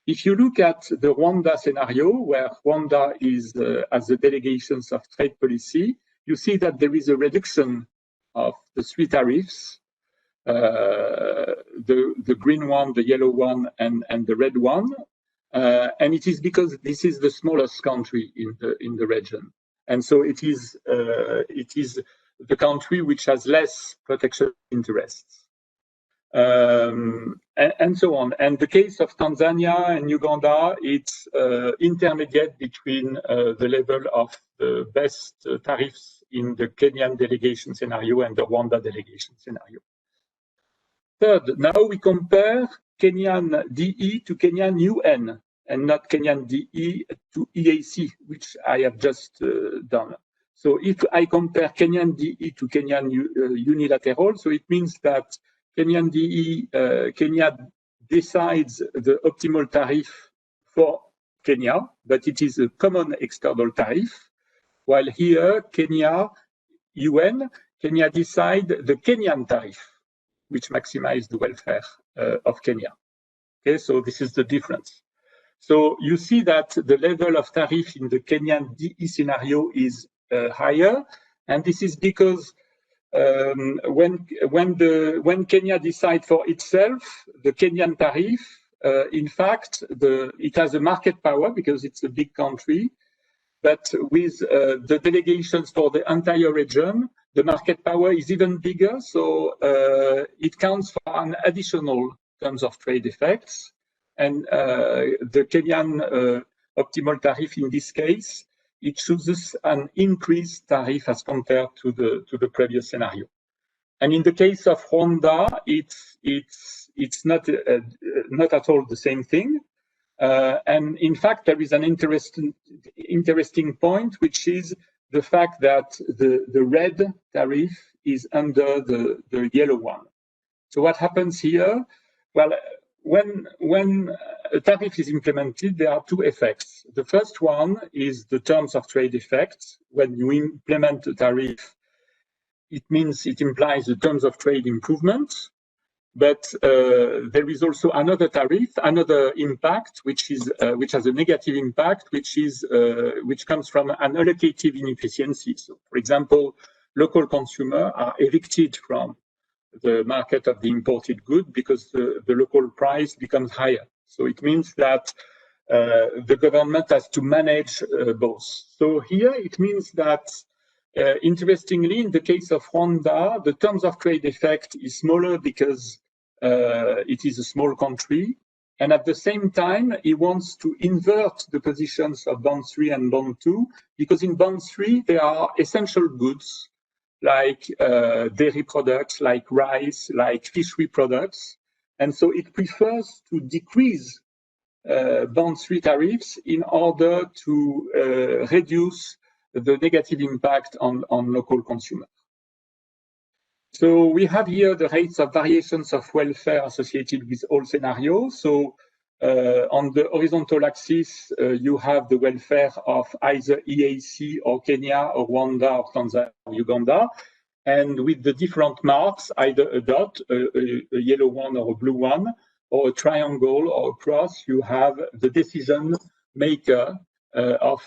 If you look at the Rwanda scenario, where Rwanda is as the delegations of trade policy, you see that there is a reduction of the 3 tariffs, the green one, the yellow one, and the red one. And it is because this is the smallest country in the region. And so it is the country which has less protection interests. And so on. And the case of Tanzania and Uganda, it's intermediate between the level of the best tariffs in the Kenyan delegation scenario and the Rwanda delegation scenario. Third, now we compare Kenyan DE to Kenyan UN and not Kenyan DE to EAC, which I have just done. So if I compare Kenyan DE to Kenyan unilateral, so it means that Kenyan DE, Kenya decides the optimal tariff for Kenya, but it is a common external tariff, while here, Kenya, UN, Kenya decide the Kenyan tariff, which maximizes the welfare of Kenya. Okay, so this is the difference. So you see that the level of tariff in the Kenyan DE scenario is higher, and this is because when Kenya decides for itself, the Kenyan tariff, in fact, it has a market power because it's a big country. But with the delegations for the entire region, the market power is even bigger. So it counts for an additional terms of trade effects. And the Kenyan optimal tariff in this case, it chooses an increased tariff as compared to the previous scenario. And in the case of Rwanda, it's not at all the same thing. And in fact, there is an interesting point, which is the fact that the red tariff is under the yellow one. So what happens here? Well, when a tariff is implemented, there are two effects. The first one is the terms of trade effect. When you implement a tariff, it means it implies the terms of trade improvement. But there is also another tariff, another impact, which has a negative impact, which comes from an allocative inefficiency. So, for example, local consumers are evicted from the market of the imported good because the local price becomes higher. So it means that the government has to manage both. So here it means that, interestingly, in the case of Rwanda, the terms of trade effect is smaller because it is a small country. And at the same time, he wants to invert the positions of Band 3 and Band 2, because in Band 3, there are essential goods like dairy products, like rice, like fishery products. And so it prefers to decrease Band 3 tariffs in order to reduce the negative impact on local consumers. So we have here the rates of variations of welfare associated with all scenarios. So on the horizontal axis, you have the welfare of either EAC or Kenya or Rwanda or Tanzania or Uganda. And with the different marks, either a dot, a yellow one or a blue one, or a triangle or a cross, you have the decision maker of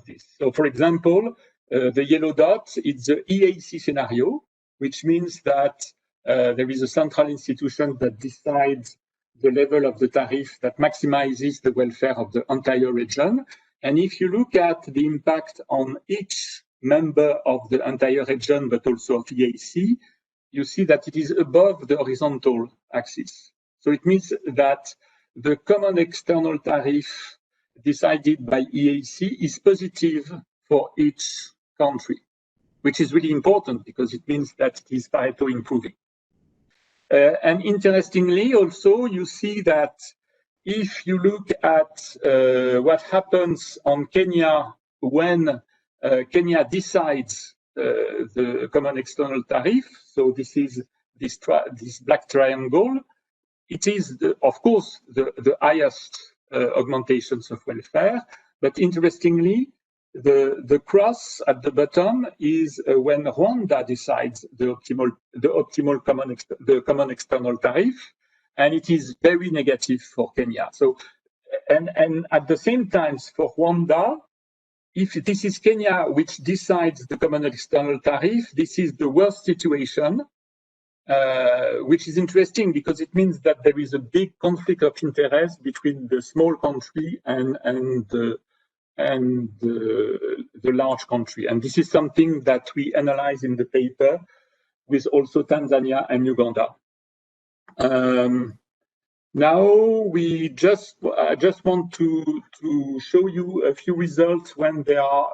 this. So for example, the yellow dot, it's the EAC scenario, which means that there is a central institution that decides the level of the tariff that maximizes the welfare of the entire region. And if you look at the impact on each member of the entire region, but also of EAC, you see that it is above the horizontal axis. So it means that the common external tariff decided by EAC is positive for each country, which is really important because it means that it is Pareto improving. And interestingly, also, you see that if you look at what happens on Kenya when Kenya decides the common external tariff, so this is this black triangle, it is, of course, the highest augmentations of welfare, but interestingly, the cross at the bottom is when Rwanda decides the common external tariff, and it is very negative for Kenya. So, and at the same time for Rwanda, if this is Kenya which decides the common external tariff, this is the worst situation, which is interesting because it means that there is a big conflict of interest between the small country and the large country. And this is something that we analyze in the paper with also Tanzania and Uganda. Now I just want to show you a few results when there are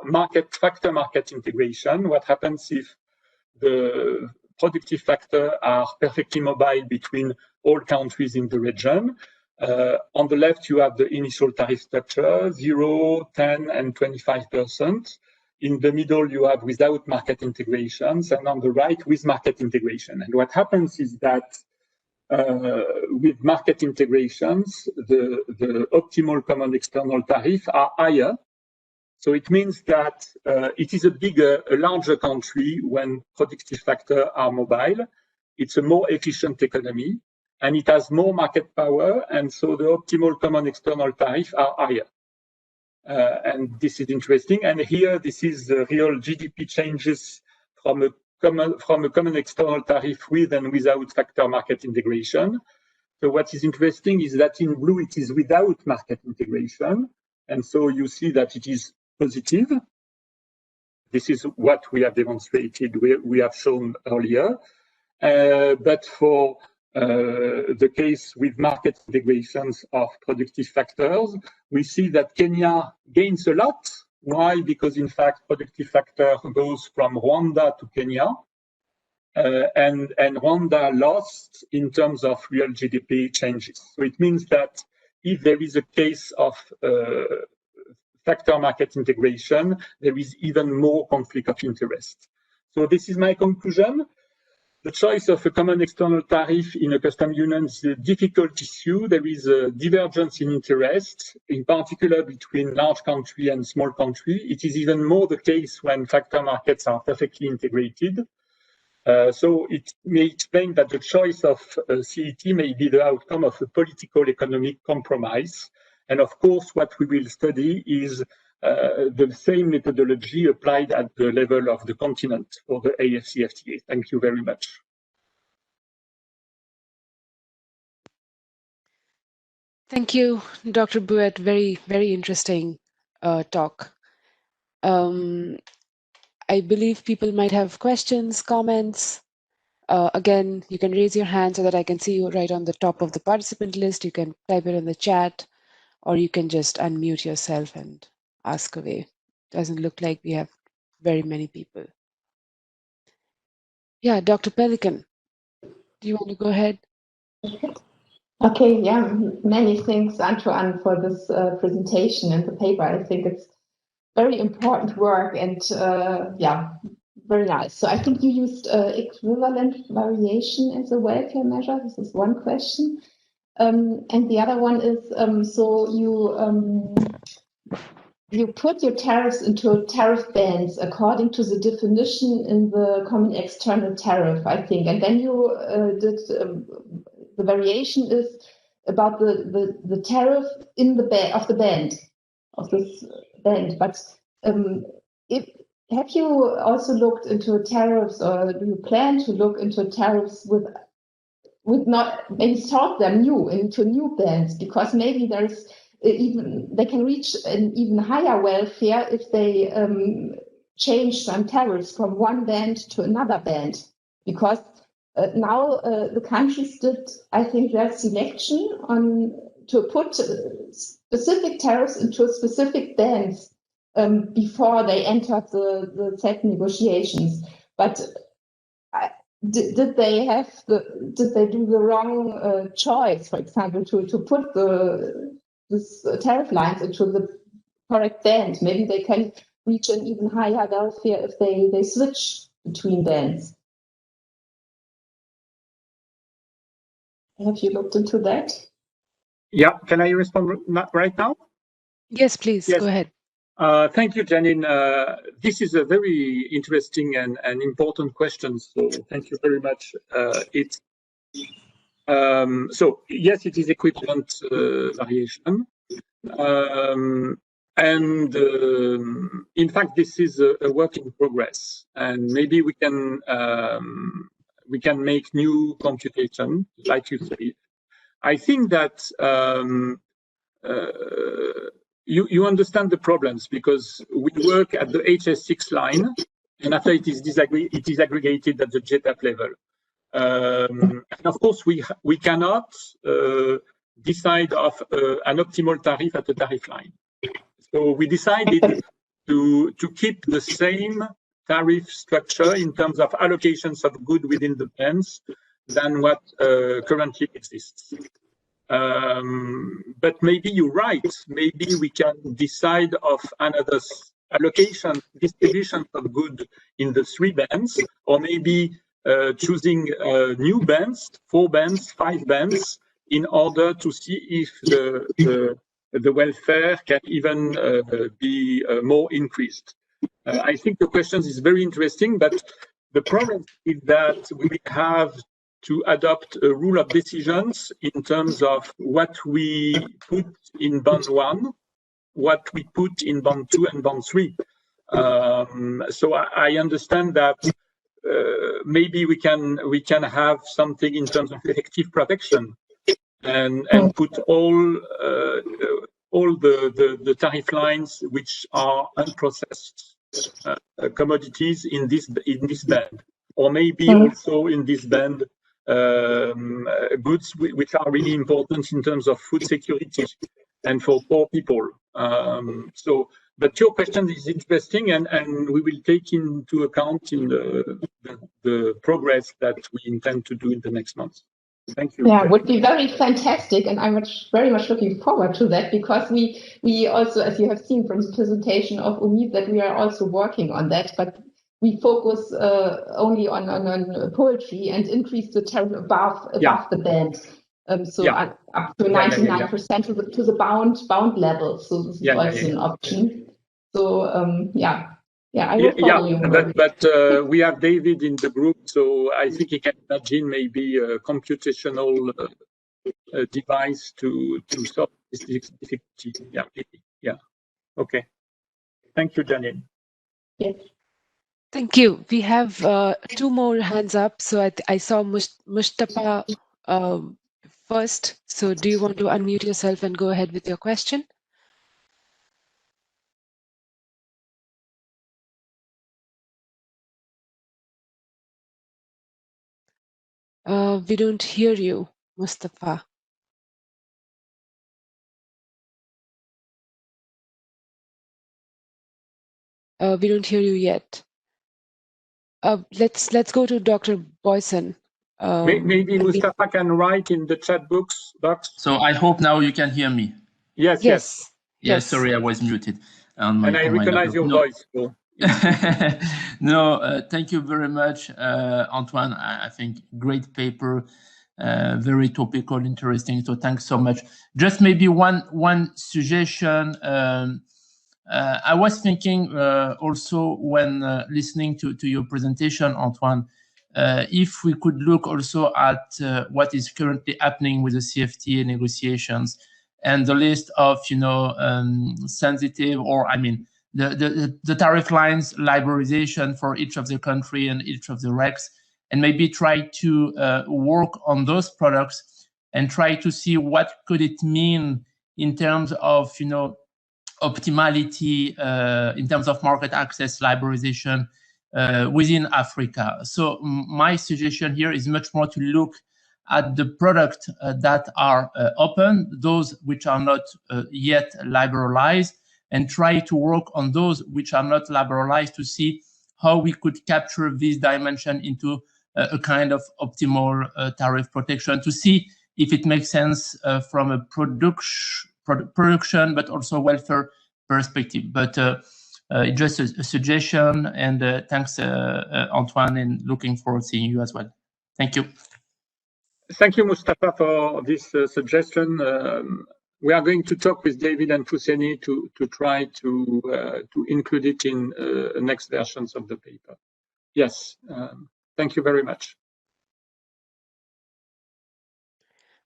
factor market integration. What happens if the productive factors are perfectly mobile between all countries in the region? On the left, you have the initial tariff structure, 0, 10, and 25%. In the middle, you have without market integrations, and on the right, with market integration. And what happens is that with market integrations, the optimal common external tariff are higher. So it means that it is a larger country when productive factors are mobile. It's a more efficient economy, and it has more market power, and so the optimal common external tariff are higher. And this is interesting. And here, this is the real GDP changes from a from a common external tariff with and without factor market integration. So what is interesting is that in blue it is without market integration, and so you see that it is positive. This is what we have demonstrated, we have shown earlier. But for the case with market integrations of productive factors, we see that Kenya gains a lot. Why? Because in fact, productive factor goes from Rwanda to Kenya, and Rwanda lost in terms of real GDP changes. So it means that if there is a case of factor market integration, there is even more conflict of interest. So this is my conclusion. The choice of a common external tariff in a custom union is a difficult issue. There is a divergence in interest, in particular between large country and small country. It is even more the case when factor markets are perfectly integrated. So it may explain that the choice of CET may be the outcome of a political economic compromise. And of course, what we will study is the same methodology applied at the level of the continent for the AFCFTA. Thank you very much. Thank you, Dr. Buett. Very, very interesting talk. I believe people might have questions, comments. Again, you can raise your hand so that I can see you right on the top of the participant list. You can type it in the chat, or you can just unmute yourself and ask away. Doesn't look like we have very many people. Yeah, Dr. Pelican, do you want to go ahead? Okay, yeah, many thanks, Antoine, for this presentation and the paper. I think it's very important work and yeah, very nice. So I think you used equivalent variation as a welfare measure. This is one question. And the other one is, so you put your tariffs into tariff bands according to the definition in the common external tariff, I think. And then you did, the variation is about the tariff in the band of this band. But have you also looked into tariffs, or do you plan to look into tariffs with not maybe sort them into new bands, because maybe there's even they can reach an even higher welfare if they change some tariffs from one band to another band, because now the countries did, I think, their selection on to put specific tariffs into specific bands before they entered the CET negotiations. But did they do the wrong choice, for example, to put this tariff lines into the correct band? Maybe they can reach an even higher welfare if they switch between bands. Have you looked into that? Yeah, can I respond right now? Yes, please, yes. Go ahead. Thank you, Janine. This is a very interesting and important question, so thank you very much. So yes, it is equivalent variation. In fact, this is a work in progress, and maybe we can make new computation, like you say. I think that you understand the problems, because we work at the HS6 line, and after it is aggregated at the GTAP level. And of course, we cannot decide of an optimal tariff at the tariff line. So we decided to keep the same tariff structure in terms of allocations of goods within the bands than what currently exists. But maybe you're right. Maybe we can decide of another allocation, distribution of goods in the 3 bands, or maybe choosing new bands, 4 bands, 5 bands, in order to see if the welfare can even be more increased. I think the question is very interesting, but the problem is that we have to adopt a rule of decisions in terms of what we put in band 1, what we put in band 2 and band 3. So I understand that maybe we can have something in terms of effective protection, and put all the tariff lines which are unprocessed commodities in this band, or maybe also in this band goods which are really important in terms of food security and for poor people. But your question is interesting, and we will take into account in the progress that we intend to do in the next months. Thank you. Yeah, it would be very fantastic, and I'm very much looking forward to that, because we also, as you have seen from the presentation of Umid, that we are also working on that, but we focus only on poultry and increase the tariff above the band. Up to 99% to the bound level. So this is also an option. So I will follow you. But we have David in the group, so I think he can imagine maybe a computational device to solve this difficulty. Yeah. Okay. Thank you, Janine. Yes. Thank you. We have two more hands up. So I saw Mustafa first. So do you want to unmute yourself and go ahead with your question? We don't hear you, Mustafa. We don't hear you yet. Let's go to Dr. Boyson. Maybe Mustafa can write in the chat box. So I hope now you can hear me. Yes. Sorry, I was muted. And I recognize your voice. So. No, thank you very much, Antoine. I think great paper, very topical, interesting. So thanks so much. Just maybe one suggestion. I was thinking also when listening to your presentation, Antoine, if we could look also at what is currently happening with the CFTA negotiations and the list of, sensitive, or I mean, the tariff lines liberalization for each of the country and each of the regs, and maybe try to work on those products and try to see what could it mean in terms of, optimality, in terms of market access liberalization within Africa. So my suggestion here is much more to look at the products that are open, those which are not yet liberalized, and try to work on those which are not liberalized to see how we could capture this dimension into a kind of optimal tariff protection, to see if it makes sense from a production, but also welfare perspective. But just a suggestion, and thanks, Antoine, and looking forward to seeing you as well. Thank you. Thank you, Mustafa, for this suggestion. We are going to talk with David and Fousseni to try to include it in next versions of the paper. Yes, thank you very much.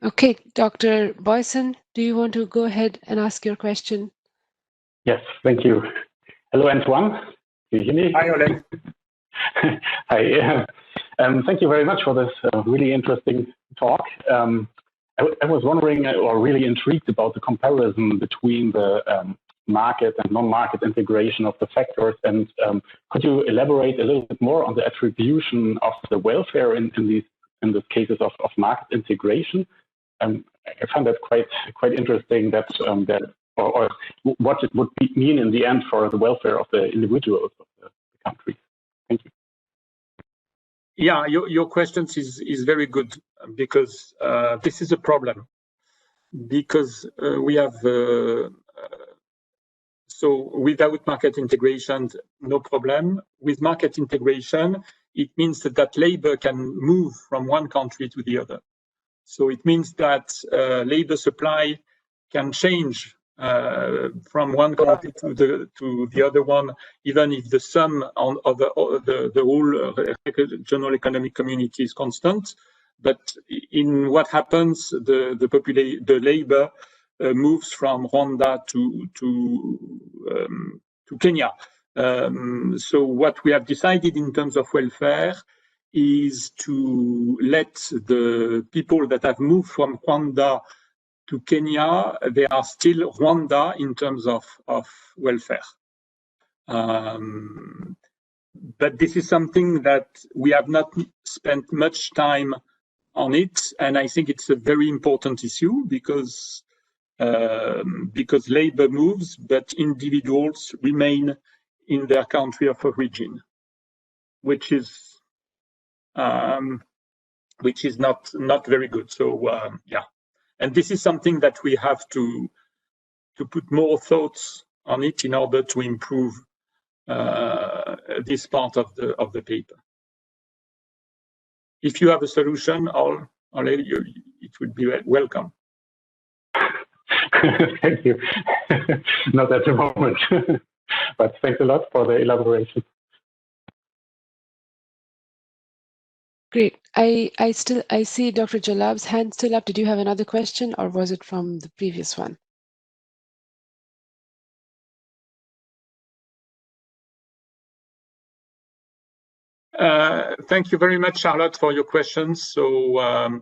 Okay, Dr. Boyson, do you want to go ahead and ask your question? Yes, thank you. Hello, Antoine. Do you hear me? Hi, Oleg. Hi. Thank you very much for this really interesting talk. I was wondering, or really intrigued about the comparison between the market and non-market integration of the factors. And could you elaborate a little bit more on the attribution of the welfare in these cases of market integration? I found that quite interesting that or what it would mean in the end for the welfare of the individuals of the country. Thank you. Yeah, your question is very good, because this is a problem, because we have so without market integration, no problem. With market integration, it means that labor can move from one country to the other. So it means that labor supply can change from one country to the other one, even if the sum of the whole general economic community is constant. But in what happens, the labor moves from Rwanda to Kenya, So what we have decided in terms of welfare is to let the people that have moved from Rwanda to Kenya, they are still Rwanda in terms of welfare. But this is something that we have not spent much time on it, and I think it's a very important issue because labor moves, but individuals remain in their country of origin, which is not very good. So yeah, and this is something that we have to put more thoughts on it in order to improve this part of the paper. If you have a solution, it would be welcome. Thank you. Not at the moment, but thanks a lot for the elaboration. Great. I see Dr. Jalab's hand still up. Did you have another question, or was it from the previous one? Thank you very much, Charlotte, for your questions. So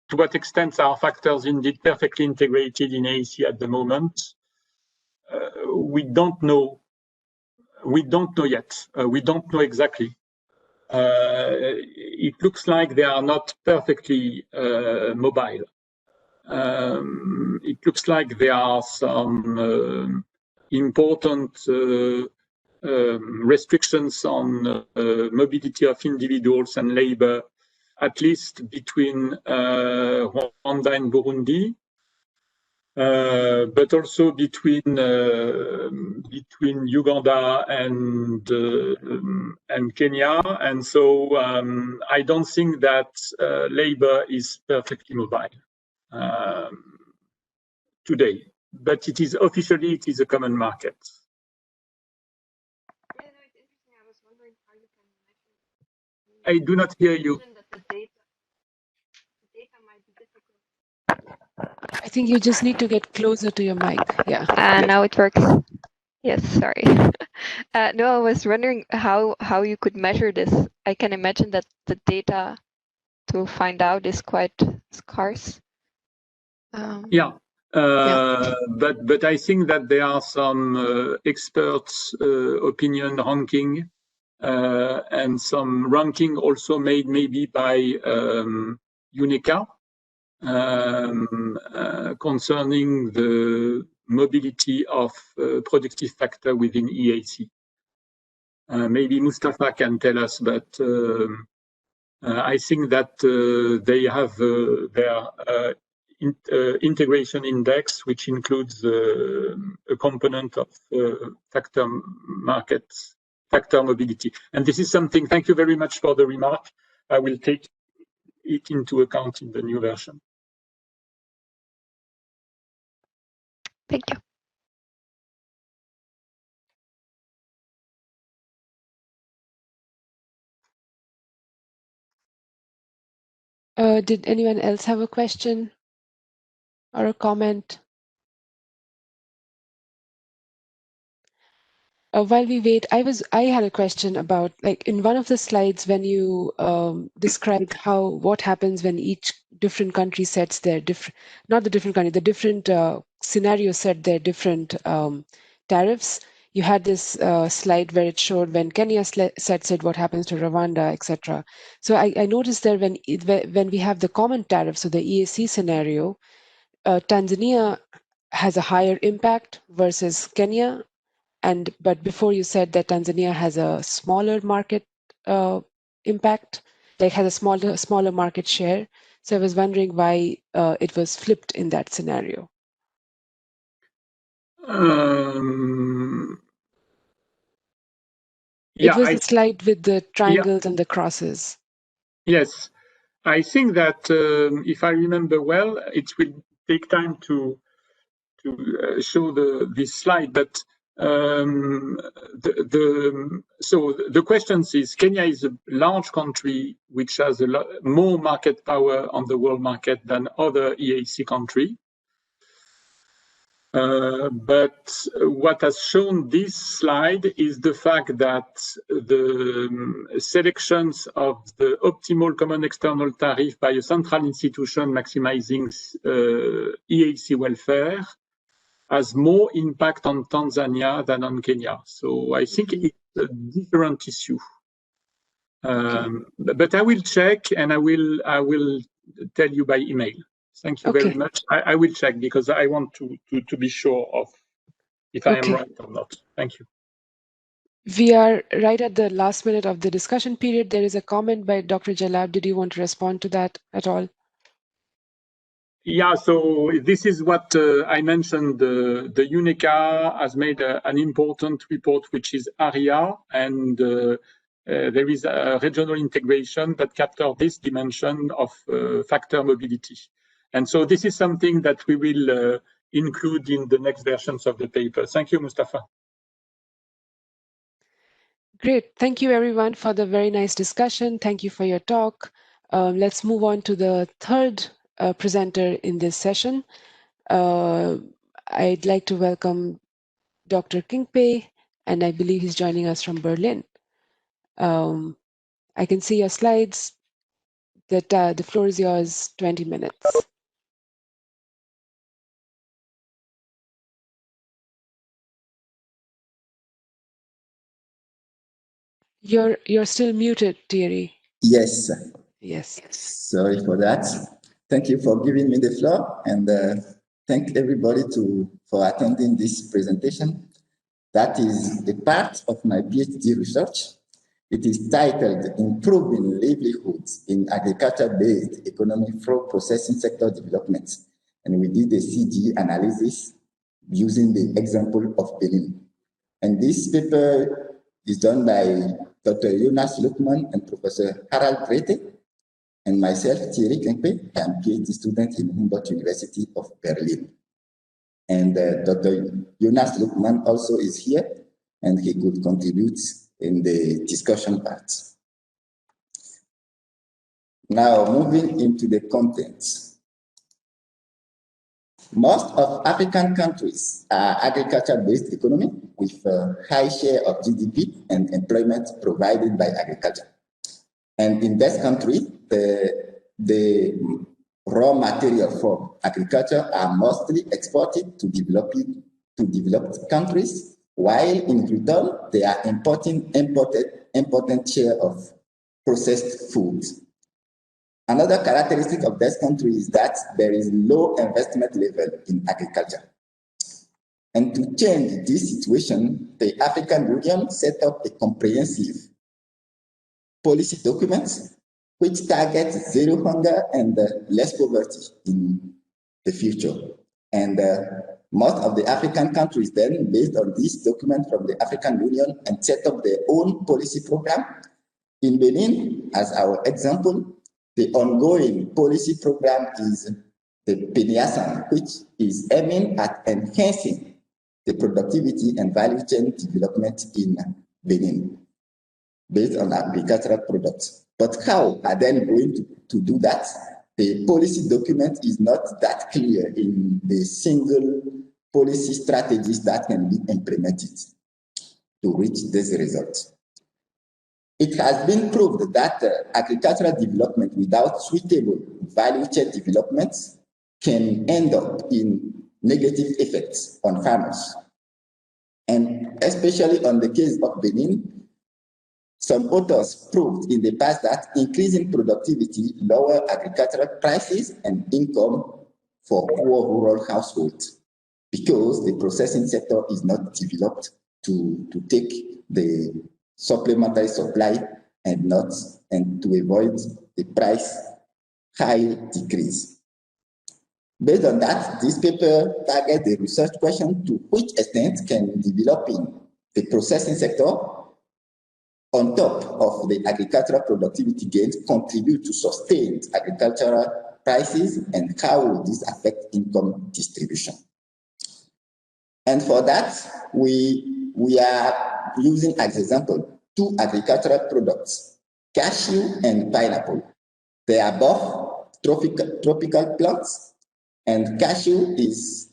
to what extent are factors indeed perfectly integrated in AEC at the moment? We don't know. We don't know yet. We don't know exactly. It looks like they are not perfectly mobile. It looks like there are some important restrictions on mobility of individuals and labor, at least between Rwanda and Burundi, but also between Uganda and Kenya. And so I don't think that labor is perfectly mobile today, but it is officially a common market. I do not hear you. I think you just need to get closer to your mic. Yeah. Now it works. Yes, sorry. No, I was wondering how you could measure this. I can imagine that the data to find out is quite scarce. Yeah. But I think that there are some experts' opinion ranking and some ranking also made maybe by UNECA concerning the mobility of productive factor within EAC. Maybe Mustafa can tell us, but I think that they have their integration index, which includes a component of factor mobility. And this is something, thank you very much for the remark. I will take it into account in the new version. Thank you. Did anyone else have a question or a comment? While we wait, I had a question about, like, in one of the slides when you described what happens when each different country sets their different scenarios set their different tariffs. You had this slide where it showed when Kenya sets it, what happens to Rwanda, etc. So I noticed that when we have the common tariff, so the EAC scenario, Tanzania has a higher impact versus Kenya. But before you said that Tanzania has a smaller market impact, like has a smaller market share. So I was wondering why it was flipped in that scenario. It was the slide with the triangles and the crosses. Yes, I think that if I remember well, it will take time to show this slide, but so the question is, Kenya is a large country which has more market power on the world market than other EAC countries. But what has shown this slide is the fact that the selections of the optimal common external tariff by a central institution maximizing EAC welfare has more impact on Tanzania than on Kenya. So I think it's a different issue. But I will check and I will tell you by email. Thank you very much. I will check because I want to be sure of if I am right or not. Thank you. We are right at the last minute of the discussion period. There is a comment by Dr. Jalab. Did you want to respond to that at all? Yeah, so this is what I mentioned. The UNECA has made an important report, which is ARIA, and there is a regional integration that captures this dimension of factor mobility. And so this is something that we will include in the next versions of the paper. Thank you, Mustafa. Great. Thank you, everyone, for the very nice discussion. Thank you for your talk. Let's move on to the third presenter in this session. I'd like to welcome Dr. Kingpei, and I believe he's joining us from Berlin. I can see your slides. The floor is yours, 20 minutes. You're still muted, Thierry. Yes. Yes. Sorry for that. Thank you for giving me the floor, and thank everybody for attending this presentation. That is a part of my PhD research. It is titled Improving Livelihoods in Agriculture-Based Economy through Processing Sector Development. And we did a CG analysis using the example of Benin. And this paper is done by Dr. Jonas Lukman and Professor Harald Grete, and myself, Thierry Kempe. I am a PhD student in Humboldt University of Berlin. And Dr. Jonas Lukman also is here, and he could contribute in the discussion part. Now, moving into the content. Most of African countries are agriculture-based economy with a high share of GDP and employment provided by agriculture. And in this country, the raw material for agriculture are mostly exported to developed countries, while in return, they are importing important share of processed foods. Another characteristic of this country is that there is low investment level in agriculture. And to change this situation, the African Union set up a comprehensive policy document which targets zero hunger and less poverty in the future. And most of the African countries then, based on this document from the African Union, and set up their own policy program. In Benin, as our example, the ongoing policy program is the PENIASAN, which is aiming at enhancing the productivity and value chain development in Benin based on agricultural products. But how are they going to do that? The policy document is not that clear in the single policy strategies that can be implemented to reach this result. It has been proved that agricultural development without suitable value chain development can end up in negative effects on farmers. And especially on the case of Benin, some authors proved in the past that increasing productivity lower agricultural prices and income for poor rural households because the processing sector is not developed to take the supplementary supply and to avoid the price high decrease. Based on that, this paper targets the research question to which extent can developing the processing sector on top of the agricultural productivity gains contribute to sustained agricultural prices, and how will this affect income distribution? And for that, we are using as example two agricultural products, cashew and pineapple. They are both tropical plants, and cashew is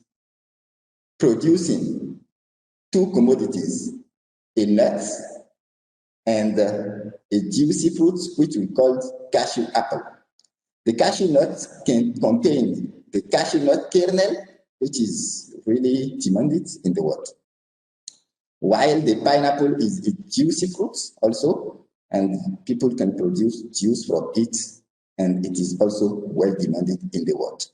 producing two commodities, a nut and a juicy fruit, which we call cashew apple. The cashew nut can contain the cashew nut kernel, which is really demanded in the world. While the pineapple is a juicy fruit also, and people can produce juice from it, and it is also well demanded in the world.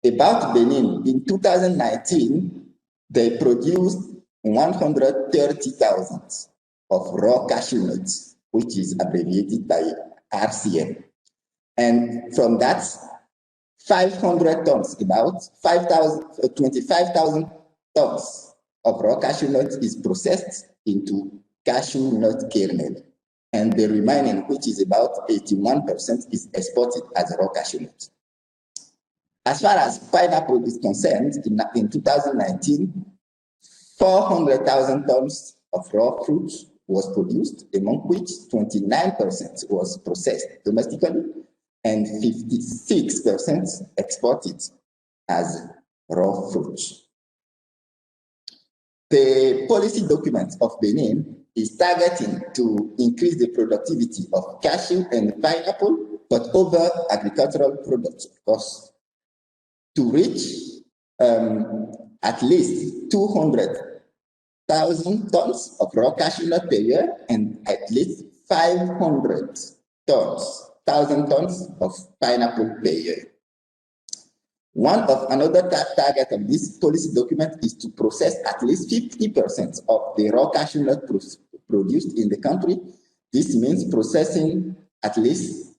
About Benin, in 2019, they produced 130,000 of raw cashew nuts, which is abbreviated by RCN. And from that, 500 tons, about 25,000 tons of raw cashew nut is processed into cashew nut kernel. And the remaining, which is about 81%, is exported as raw cashew nut. As far as pineapple is concerned, in 2019, 400,000 tons of raw fruit was produced, among which 29% was processed domestically and 56% exported as raw fruit. The policy document of Benin is targeting to increase the productivity of cashew and pineapple, but over agricultural products, of course, to reach at least 200,000 tons of raw cashew nut per year and at least 500,000 tons of pineapple per year. Another target of this policy document is to process at least 50% of the raw cashew nut produced in the country. This means processing at least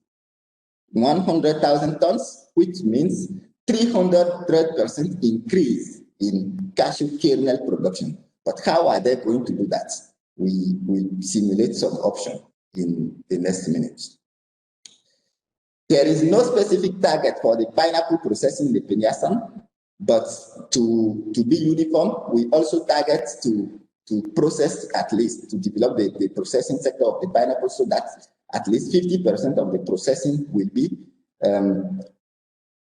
100,000 tons, which means 300% increase in cashew kernel production. But how are they going to do that? We will simulate some option in the next minute. There is no specific target for the pineapple processing in the Penyasan, but to be uniform, we also target to process at least, to develop the processing sector of the pineapple so that at least 50% of the processing will be,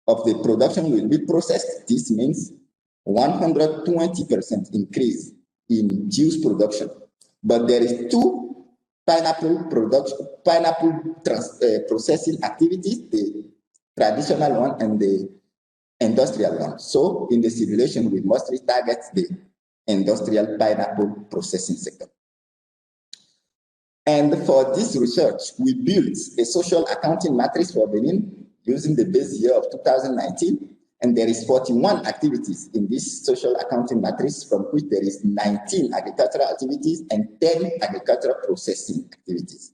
of the production will be processed. This means 120% increase in juice production. But there is two pineapple processing activities, the traditional one and the industrial one. So in the simulation, we mostly target the industrial pineapple processing sector. And for this research, we built a social accounting matrix for Benin using the base year of 2019. And there is 41 activities in this social accounting matrix, from which there is 19 agricultural activities and 10 agricultural processing activities.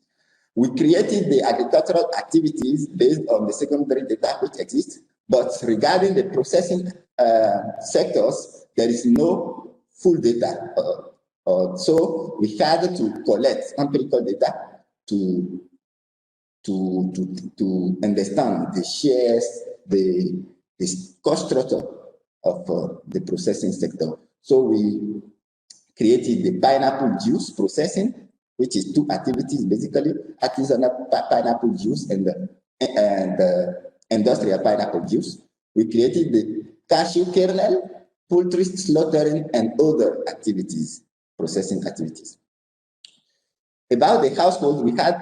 We created the agricultural activities based on the secondary data which exists, but regarding the processing sectors, there is no full data. So we had to collect empirical data to understand the shares, the cost structure of the processing sector. So we created the pineapple juice processing, which is two activities, basically artisanal pineapple juice and industrial pineapple juice. We created the cashew kernel, poultry slaughtering, and other activities, processing activities. About the household, we had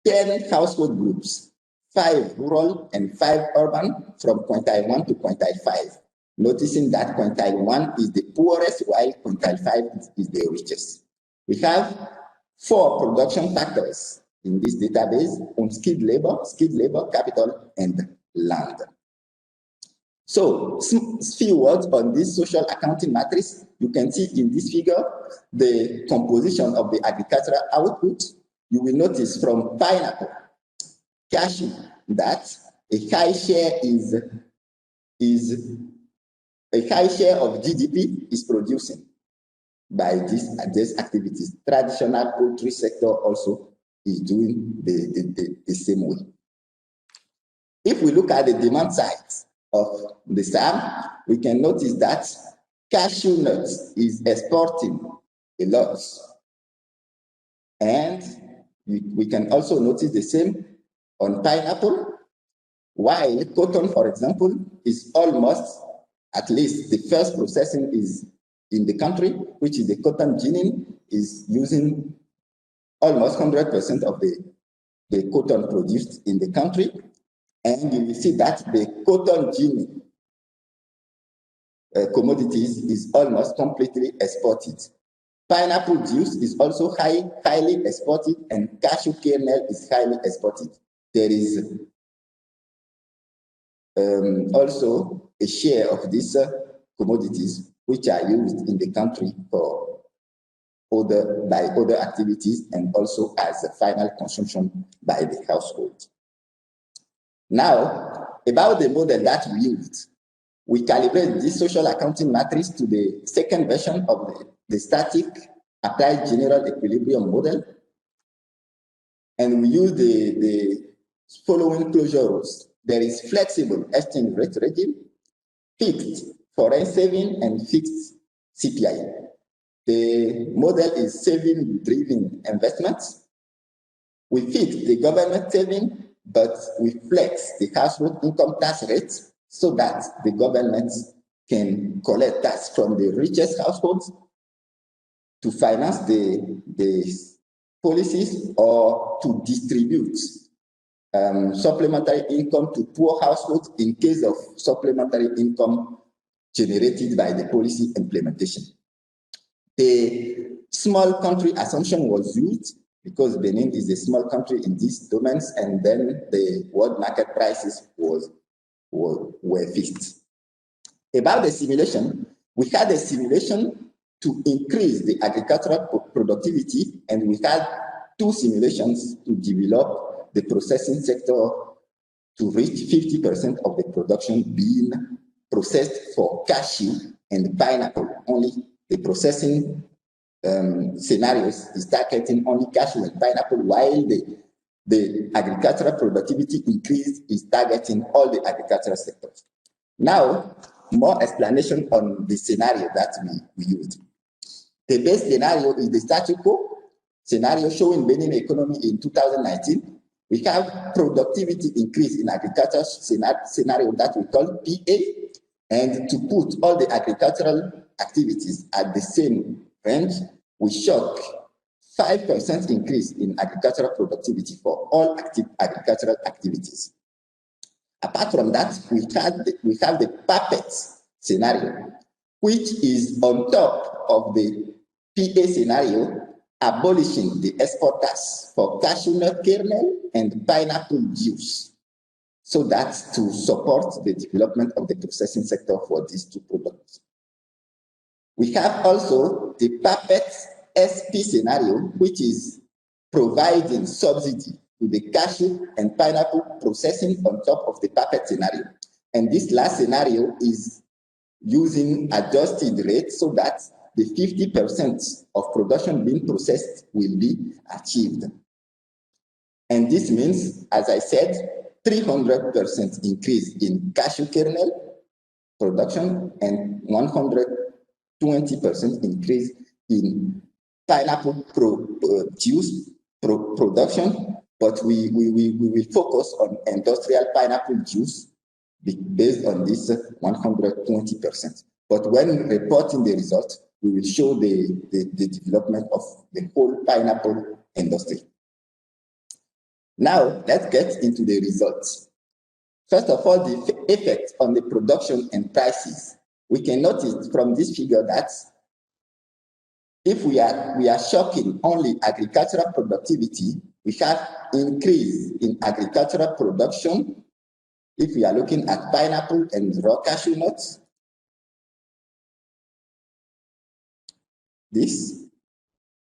10 household groups, 5 rural and 5 urban, from quintile 1 to quintile 5. Noticing that quintile 1 is the poorest, while quintile 5 is the richest. We have 4 production factors in this database: unskilled labor, capital, and land. So, few words on this social accounting matrix. You can see in this figure the composition of the agricultural output. You will notice from pineapple, cashew, that a high share of GDP is producing by these activities. Traditional poultry sector also is doing the same way. If we look at the demand side of the SAM, we can notice that cashew nuts is exporting a lot. And we can also notice the same on pineapple, while cotton, for example, is almost, at least the first processing is in the country, which is the cotton ginning, is using almost 100% of the cotton produced in the country. And you will see that the cotton ginning commodities is almost completely exported. Pineapple juice is also highly exported, and cashew kernel is highly exported. There is also a share of these commodities which are used in the country for by other activities and also as a final consumption by the household. Now, about the model that we used, we calibrate this social accounting matrix to the second version of the static applied general equilibrium model. And we use the following closure rules. There is flexible exchange rate regime, fixed foreign saving, and fixed CPI. The model is saving-driven investments. We fix the government saving, but we flex the household income tax rates so that the government can collect tax from the richest households to finance the policies or to distribute supplementary income to poor households in case of supplementary income generated by the policy implementation. The small country assumption was used because Benin is a small country in these domains, and then the world market prices were fixed. About the simulation, we had a simulation to increase the agricultural productivity, and we had two simulations to develop the processing sector to reach 50% of the production being processed for cashew and pineapple. Only the processing scenarios is targeting only cashew and pineapple, while the agricultural productivity increase is targeting all the agricultural sectors. Now, more explanation on the scenario that we used. The base scenario is the status quo scenario showing Benin economy in 2019. We have productivity increase in agriculture scenario that we call PA, and to put all the agricultural activities at the same range, we shock 5% increase in agricultural productivity for all agricultural activities. Apart from that, we have the puppet scenario, which is on top of the PA scenario, abolishing the export tax for cashew nut kernel and pineapple juice, so that's to support the development of the processing sector for these two products. We have also the puppet SP scenario, which is providing subsidy to the cashew and pineapple processing on top of the puppet scenario. And this last scenario is using adjusted rates so that the 50% of production being processed will be achieved. And this means, as I said, 300% increase in cashew kernel production and 120% increase in pineapple juice production, but we will focus on industrial pineapple juice based on this 120%. But when reporting the results, we will show the development of the whole pineapple industry. Now, let's get into the results. First of all, the effect on the production and prices. We can notice from this figure that if we are shocking only agricultural productivity, we have increase in agricultural production. If we are looking at pineapple and raw cashew nuts, this,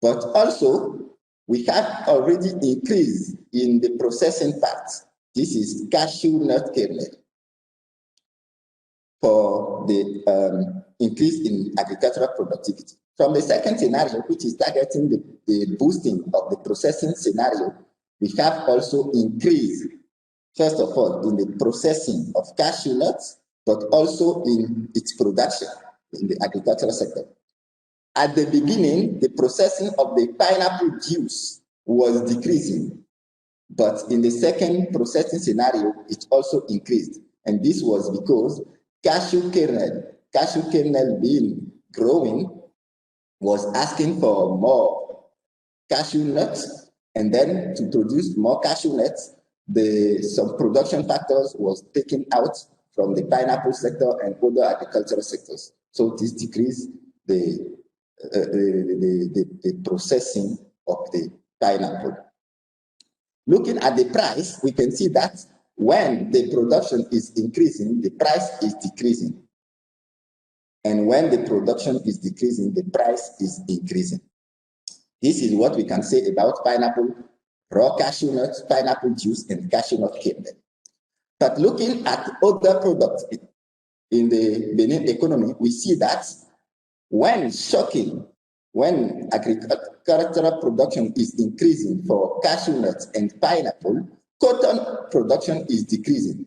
but also we have already increased in the processing part. This is cashew nut kernel for the increase in agricultural productivity. From the second scenario, which is targeting the boosting of the processing scenario, we have also increased, first of all, in the processing of cashew nuts, but also in its production in the agricultural sector. At the beginning, the processing of the pineapple juice was decreasing, but in the second processing scenario, it also increased. And this was because cashew kernel being growing was asking for more cashew nuts, and then to produce more cashew nuts, some production factors was taken out from the pineapple sector and other agricultural sectors. So this decreased the processing of the pineapple. Looking at the price, we can see that when the production is increasing, the price is decreasing. And when the production is decreasing, the price is increasing. This is what we can say about pineapple, raw cashew nuts, pineapple juice, and cashew nut kernel. But looking at other products in the Benin economy, we see that when agricultural production is increasing for cashew nuts and pineapple, cotton production is decreasing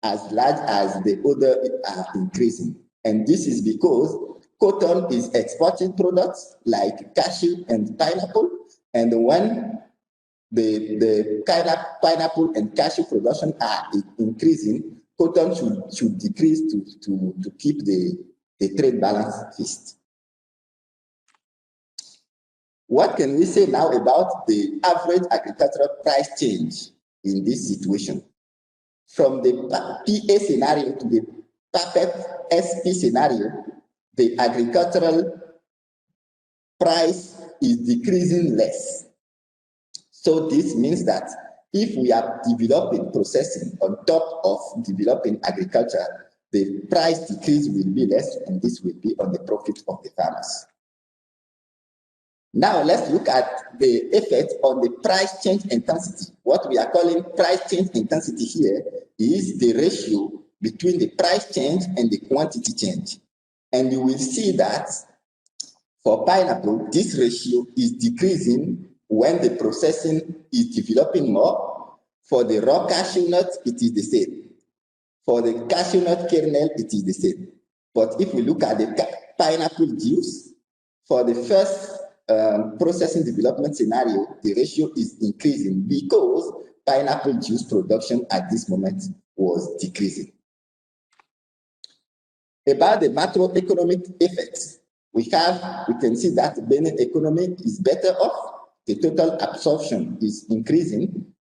as large as the other are increasing. And this is because cotton is exporting products like cashew and pineapple, and when the pineapple and cashew production are increasing, cotton should decrease to keep the trade balance fixed. What can we say now about the average agricultural price change in this situation? From the PA scenario to the perfect SP scenario, the agricultural price is decreasing less. So this means that if we are developing processing on top of developing agriculture, the price decrease will be less, and this will be on the profit of the farmers. Now let's look at the effect on the price change intensity. What we are calling price change intensity here is the ratio between the price change and the quantity change. And you will see that for pineapple, this ratio is decreasing when the processing is developing more. For the raw cashew nut, it is the same. For the cashew nut kernel, it is the same. But if we look at the pineapple juice, for the first processing development scenario, the ratio is increasing because pineapple juice production at this moment was decreasing. About the macroeconomic effects, we can see that the Benin economy is better off. The total absorption is increasing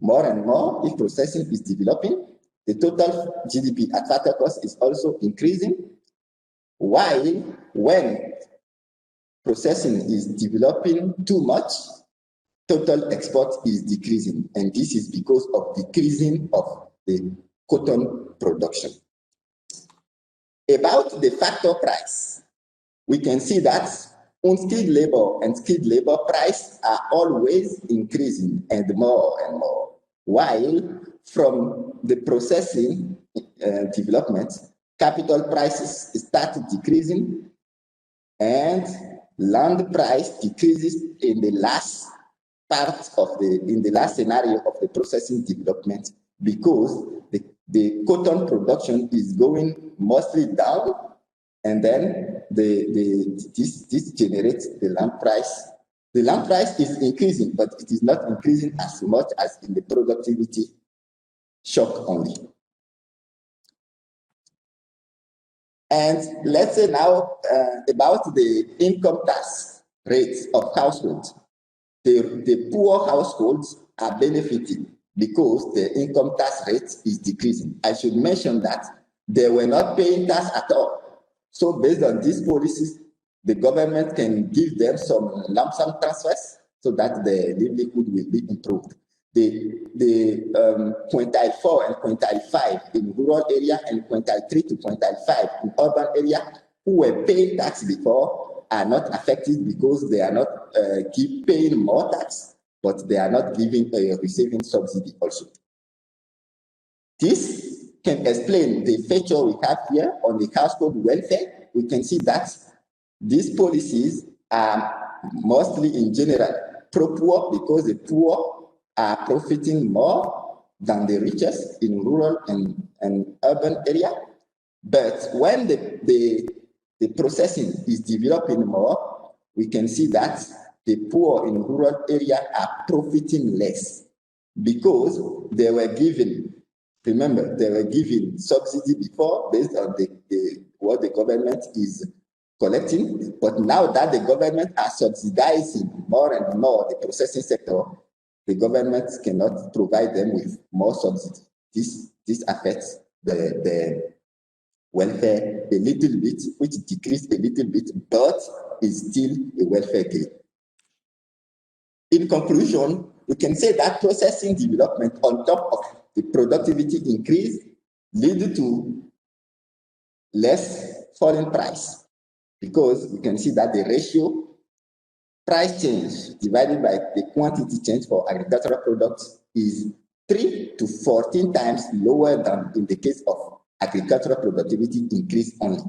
more and more if processing is developing. The total GDP at factor cost is also increasing, while when processing is developing too much, total export is decreasing, and this is because of decreasing of the cotton production. About the factor price, we can see that unskilled labor and skilled labor price are always increasing and more, while from the processing development, capital prices start decreasing and land price decreases in the last part of in the last scenario of the processing development, because the cotton production is going mostly down, and then this generates the land price. The land price is increasing, but it is not increasing as much as in the productivity shock only. And let's say now about the income tax rates of households. The poor households are benefiting because the income tax rate is decreasing. I should mention that they were not paying tax at all. So based on these policies, the government can give them some lump sum transfers so that the livelihood will be improved. The quintile 4 and quintile 5 in rural area and quintile 3 to quintile 5 in urban area who were paying tax before are not affected because they are not keep paying more tax, but they are not receiving subsidy also. This can explain the feature we have here on the household welfare. We can see that these policies are mostly in general pro-poor because the poor are profiting more than the richest in rural and urban area. But when the processing is developing more, we can see that the poor in rural area are profiting less because they were given, remember, they were given subsidy before based on what the government is collecting, but now that the government are subsidizing more and more the processing sector, the government cannot provide them with more subsidy. This affects the welfare a little bit, which decreased a little bit, but is still a welfare gain. In conclusion, we can say that processing development on top of the productivity increase lead to less falling price, because we can see that the ratio price change divided by the quantity change for agricultural products is 3 to 14 times lower than in the case of agricultural productivity increase only.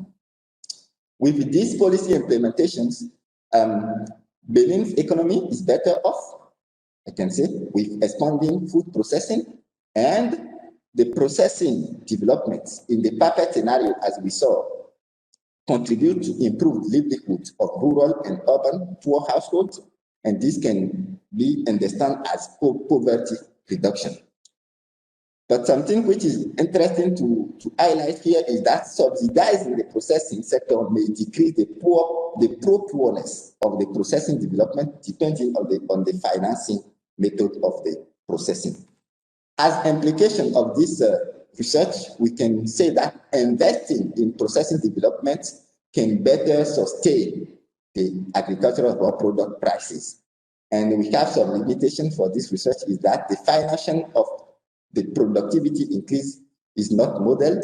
With these policy implementations, Benin's economy is better off, I can say, with expanding food processing, and the processing developments in the perfect scenario, as we saw, contribute to improved livelihoods of rural and urban poor households, and this can be understood as poverty reduction. But something which is interesting to highlight here is that subsidizing the processing sector may decrease the pro-poorness of the processing development depending on the financing method of the processing. As implication of this research, we can say that investing in processing development can better sustain the agricultural raw product prices. And we have some limitation for this research is that the financing of the productivity increase is not modeled,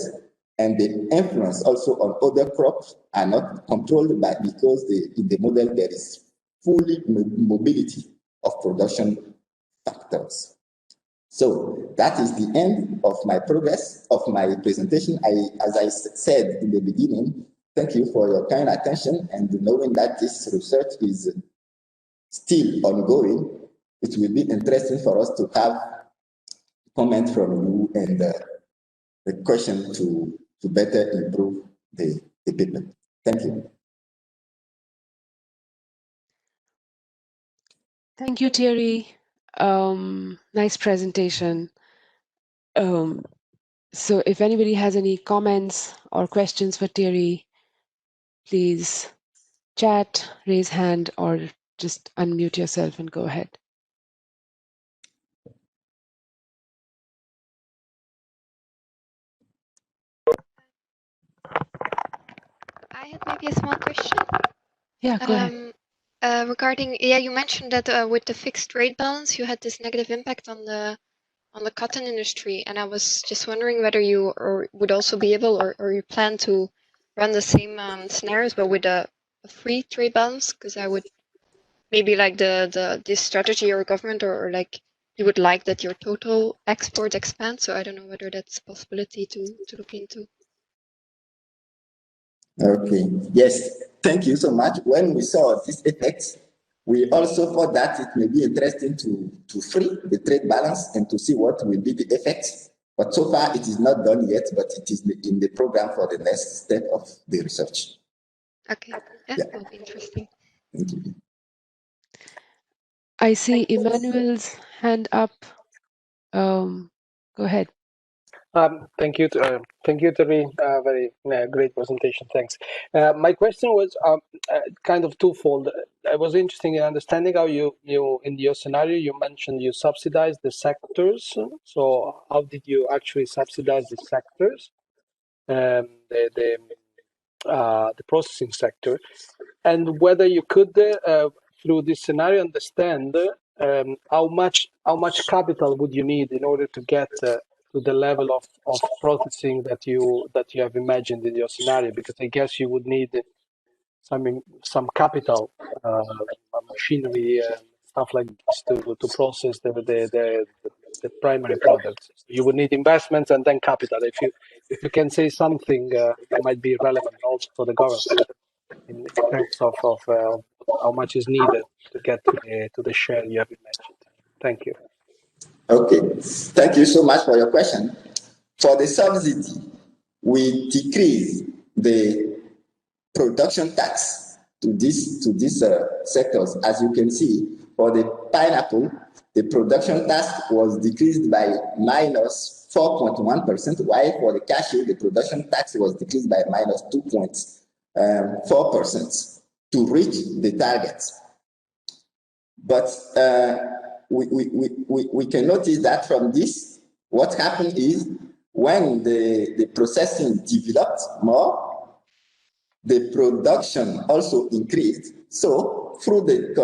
and the influence also on other crops are not controlled by, because in the model there is fully mobility of production factors. So that is the end of my progress of my presentation. As I said in the beginning, thank you for your kind attention, and knowing that this research is still ongoing, it will be interesting for us to have comment from you and the question to better improve the paper. Thank you. Thank you, Thierry. Nice presentation. So if anybody has any comments or questions for Thierry, please chat, raise hand, or just unmute yourself and go ahead. I had maybe a small question. Yeah, go ahead. Regarding, you mentioned that with the fixed rate balance, you had this negative impact on the cotton industry, and I was just wondering whether you would also be able, or you plan to run the same scenarios, but with a free trade balance, because I would maybe like this strategy or government, or like you would like that your total exports expand. So I don't know whether that's a possibility to look into. Okay, yes, thank you so much. When we saw this effect, we also thought that it may be interesting to free the trade balance and to see what will be the effects. But so far it is not done yet, but it is in the program for the next step of the research. Okay, yeah. That will be interesting. Thank you. I see Emmanuel's hand up. Go ahead. Thank you, Thierry. Very great presentation. Thanks. My question was kind of twofold. I was interested in understanding how you in your scenario you mentioned you subsidize the sectors. So how did you actually subsidize the sectors, the processing sector, and whether you could through this scenario understand how much capital would you need in order to get to the level of processing that you have imagined in your scenario, because I guess you would need some capital, machinery, stuff like this to process the primary products. You would need investments and then capital. If you can say something that might be relevant also for the government in terms of how much is needed to get to the share you have imagined. Thank you. Okay, thank you so much for your question. For the subsidy, we decrease the production tax to these sectors. As you can see, for the pineapple, the production tax was decreased by minus 4.1%, while for the cashew, the production tax was decreased by minus 4% to reach the targets. But we can notice that from this, what happened is when the processing developed more, the production also increased. So through the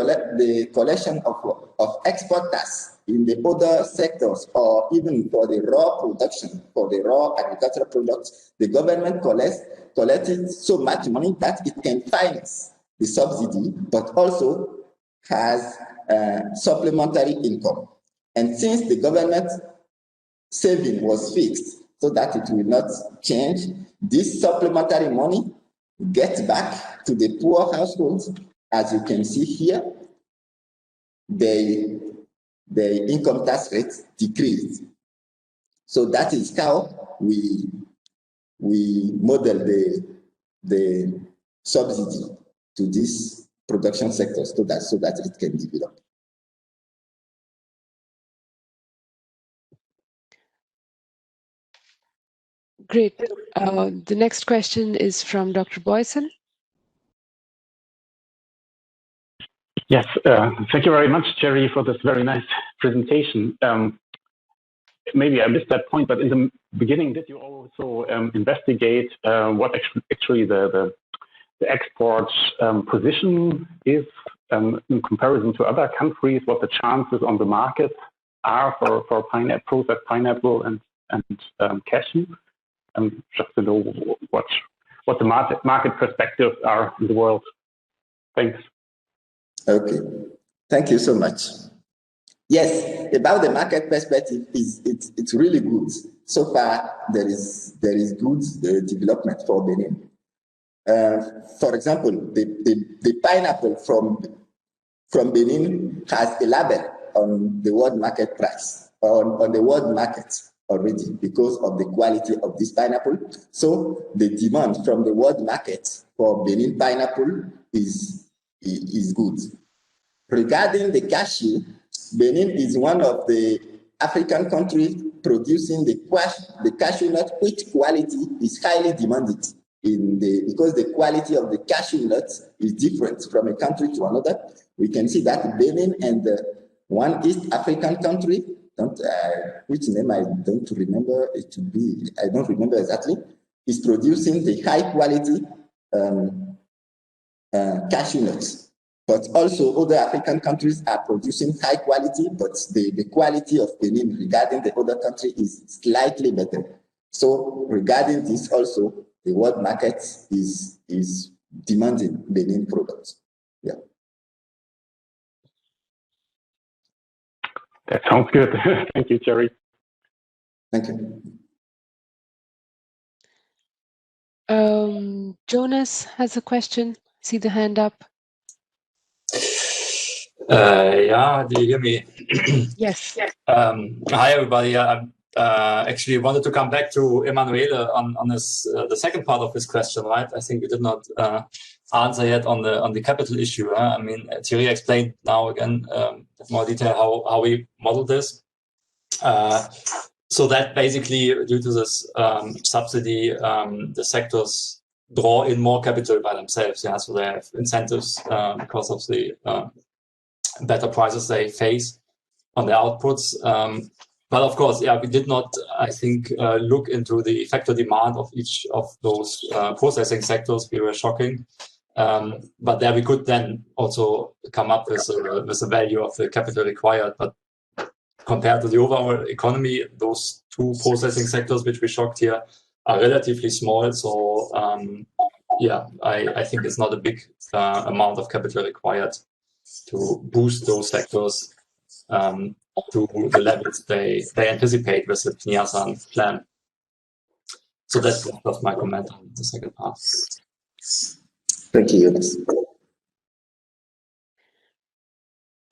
collection of export tax in the other sectors, or even for the raw production, for the raw agricultural products, the government collected so much money that it can finance the subsidy, but also has supplementary income. And since the government saving was fixed so that it will not change, this supplementary money gets back to the poor households. As you can see here, the income tax rate decreased. So that is how we model the subsidy to these production sectors so that it can develop. Great. The next question is from Dr. Boyson. Yes, thank you very much, Jerry, for this very nice presentation. Maybe I missed that point, but in the beginning, did you also investigate what actually the export position is in comparison to other countries, what the chances on the market are for pineapple, processed pineapple and cashew? Just to know what the market perspectives are in the world. Thanks. Okay, thank you so much. Yes, about the market perspective, it's really good. So far, there is good development for Benin. For example, the pineapple from Benin has a label on the world market price, on the world market already, because of the quality of this pineapple. So the demand from the world market for Benin pineapple is good. Regarding the cashew, Benin is one of the African countries producing the cashew nut, which quality is highly demanded because the quality of the cashew nuts is different from a country to another. We can see that Benin and one East African country, which name I don't remember it to be, I don't remember exactly, is producing the high quality cashew nuts. But also other African countries are producing high quality, but the quality of Benin regarding the other country is slightly better. So regarding this also, the world market is demanding Benin products. Yeah. That sounds good. Thank you, Jerry. Thank you. Jonas has a question. See the hand up. Yeah, do you hear me? Yes. Hi, everybody. I actually wanted to come back to Emanuele on this, the second part of his question, right? I think we did not answer yet on the capital issue. I mean, Thierry explained now again in more detail how we model this. So that basically, due to this subsidy, the sectors draw in more capital by themselves. Yeah, so they have incentives because of the better prices they face on the outputs. But of course, yeah, we did not, I think, look into the factor demand of each of those processing sectors. We were shocking. But there we could then also come up with a value of the capital required. But compared to the overall economy, those two processing sectors which we shocked here are relatively small. So yeah, I think it's not a big amount of capital required to boost those sectors to the levels they anticipate with the PNIASAN plan. So that's my comment on the second part. Thank you, Jonas.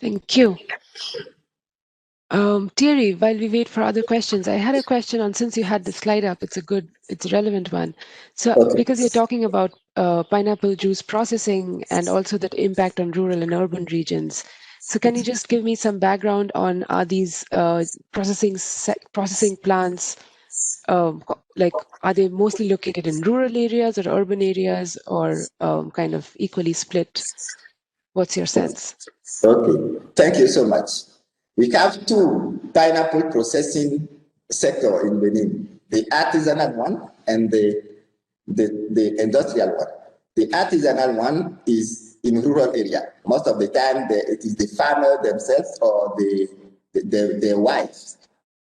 Thank you. Thierry, while we wait for other questions, I had a question on, since you had the slide up, it's a relevant one. So Okay. Because you're talking about pineapple juice processing and also the impact on rural and urban regions. So can you just give me some background on, are these processing plants like, are they mostly located in rural areas or urban areas, or kind of equally split? What's your sense? Okay, thank you so much. We have two pineapple processing sector in Benin, the artisanal one and the industrial one. The artisanal one is in rural area. Most of the time, it is the farmer themselves or their wives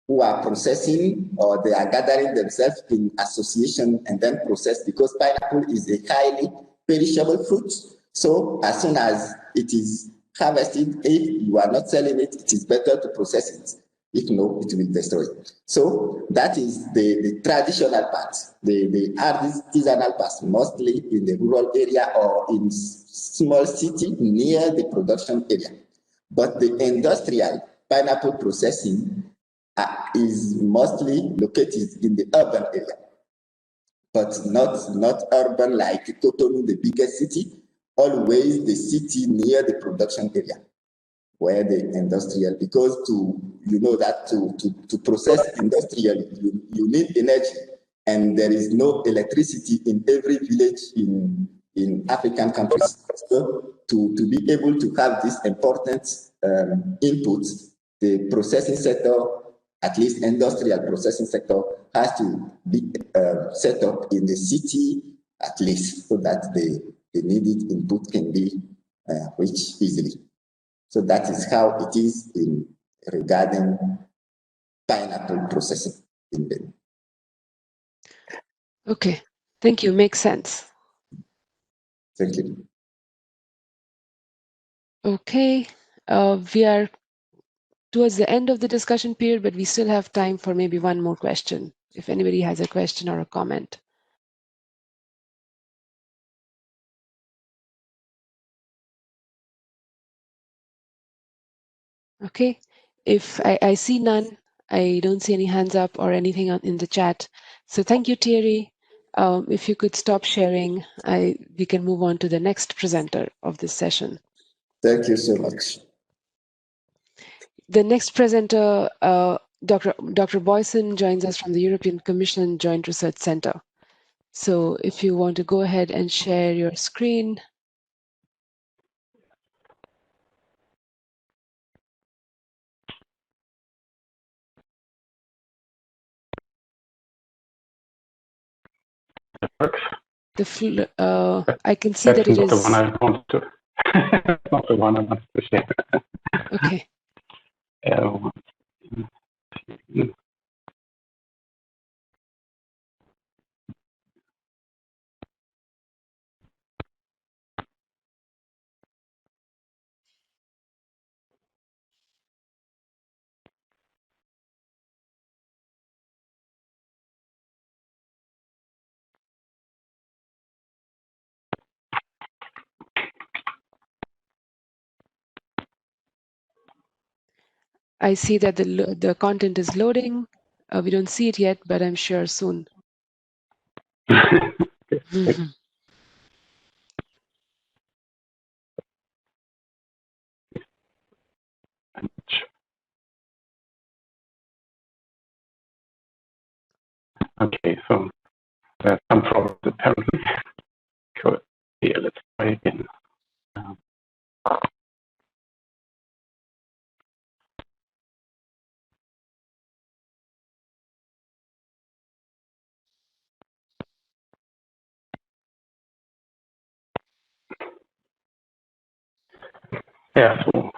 who are processing, or they are gathering themselves in association and then process, because pineapple is a highly perishable fruit. So as soon as it is harvested, if you are not selling it, it is better to process it. If no, it will destroy it. So that is the traditional part, the artisanal part, mostly in the rural area or in small city near the production area. But the industrial pineapple processing is mostly located in the urban area, but not urban like Cotonou, the biggest city, always the city near the production area, where the industrial, because to process industrial, you need energy, and there is no electricity in every village in African countries. So to be able to have this important inputs, the processing sector, at least industrial processing sector, has to be set up in the city at least, so that the needed input can be reached easily. So that is how it is regarding pineapple processing in Benin. Okay, thank you. Makes sense. Thank you. Okay, we are towards the end of the discussion period, but we still have time for maybe one more question, if anybody has a question or a comment. Okay, if I see none, I don't see any hands up or anything in the chat. So thank you, Thierry. If you could stop sharing, we can move on to the next presenter of this session. Thank you so much. The next presenter, Dr. Boyson, joins us from the European Commission Joint Research Center. So if you want to go ahead and share your screen. I can see that it is. Not the one I want to. Not the one I want to share. Okay. I see that the content is loading. We don't see it yet, but I'm sure soon. Okay, so there's some problems apparently. Cool. Here, let's try again. Yeah, so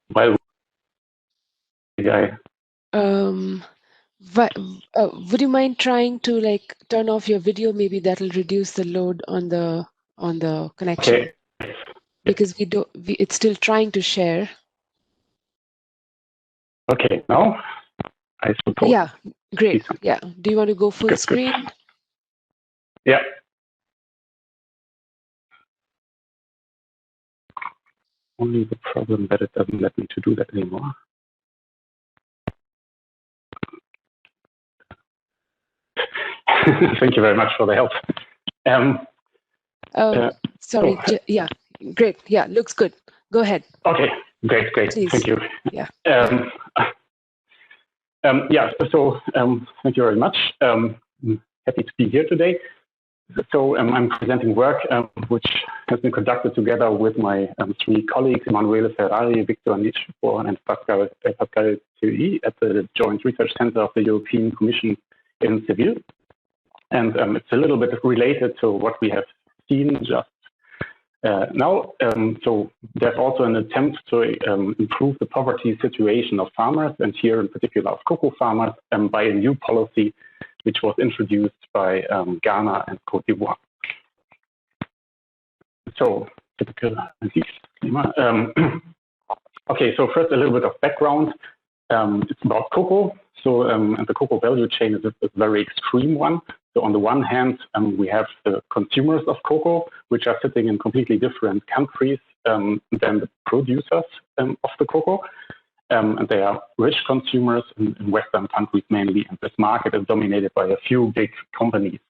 while would you mind trying to turn off your video? Maybe that'll reduce the load on the connection. Okay. Because it's still trying to share. Okay, now I suppose. Yeah, great. Yeah. Do you want to go full screen? Good. Yeah. Only the problem that it doesn't let me to do that anymore. Thank you very much for the help. Sorry. Yeah, great. Yeah, looks good. Go ahead. Okay, great. Please. Thank you. Yeah. Thank you very much. Happy to be here today. So I'm presenting work which has been conducted together with my three colleagues, Emanuele Ferrari, Victor Nitschko, and Pascal Thuy at the Joint Research Center of the European Commission in Seville. And it's a little bit related to what we have seen just now. So there's also an attempt to improve the poverty situation of farmers, and here in particular of cocoa farmers, by a new policy which was introduced by Ghana and Cote d'Ivoire. So, typical disclaimer. Okay, so first a little bit of background. It's about cocoa. So, and the cocoa value chain is a very extreme one. So on the one hand, we have the consumers of cocoa, which are sitting in completely different countries than the producers of the cocoa. And they are rich consumers in Western countries mainly, and this market is dominated by a few big companies.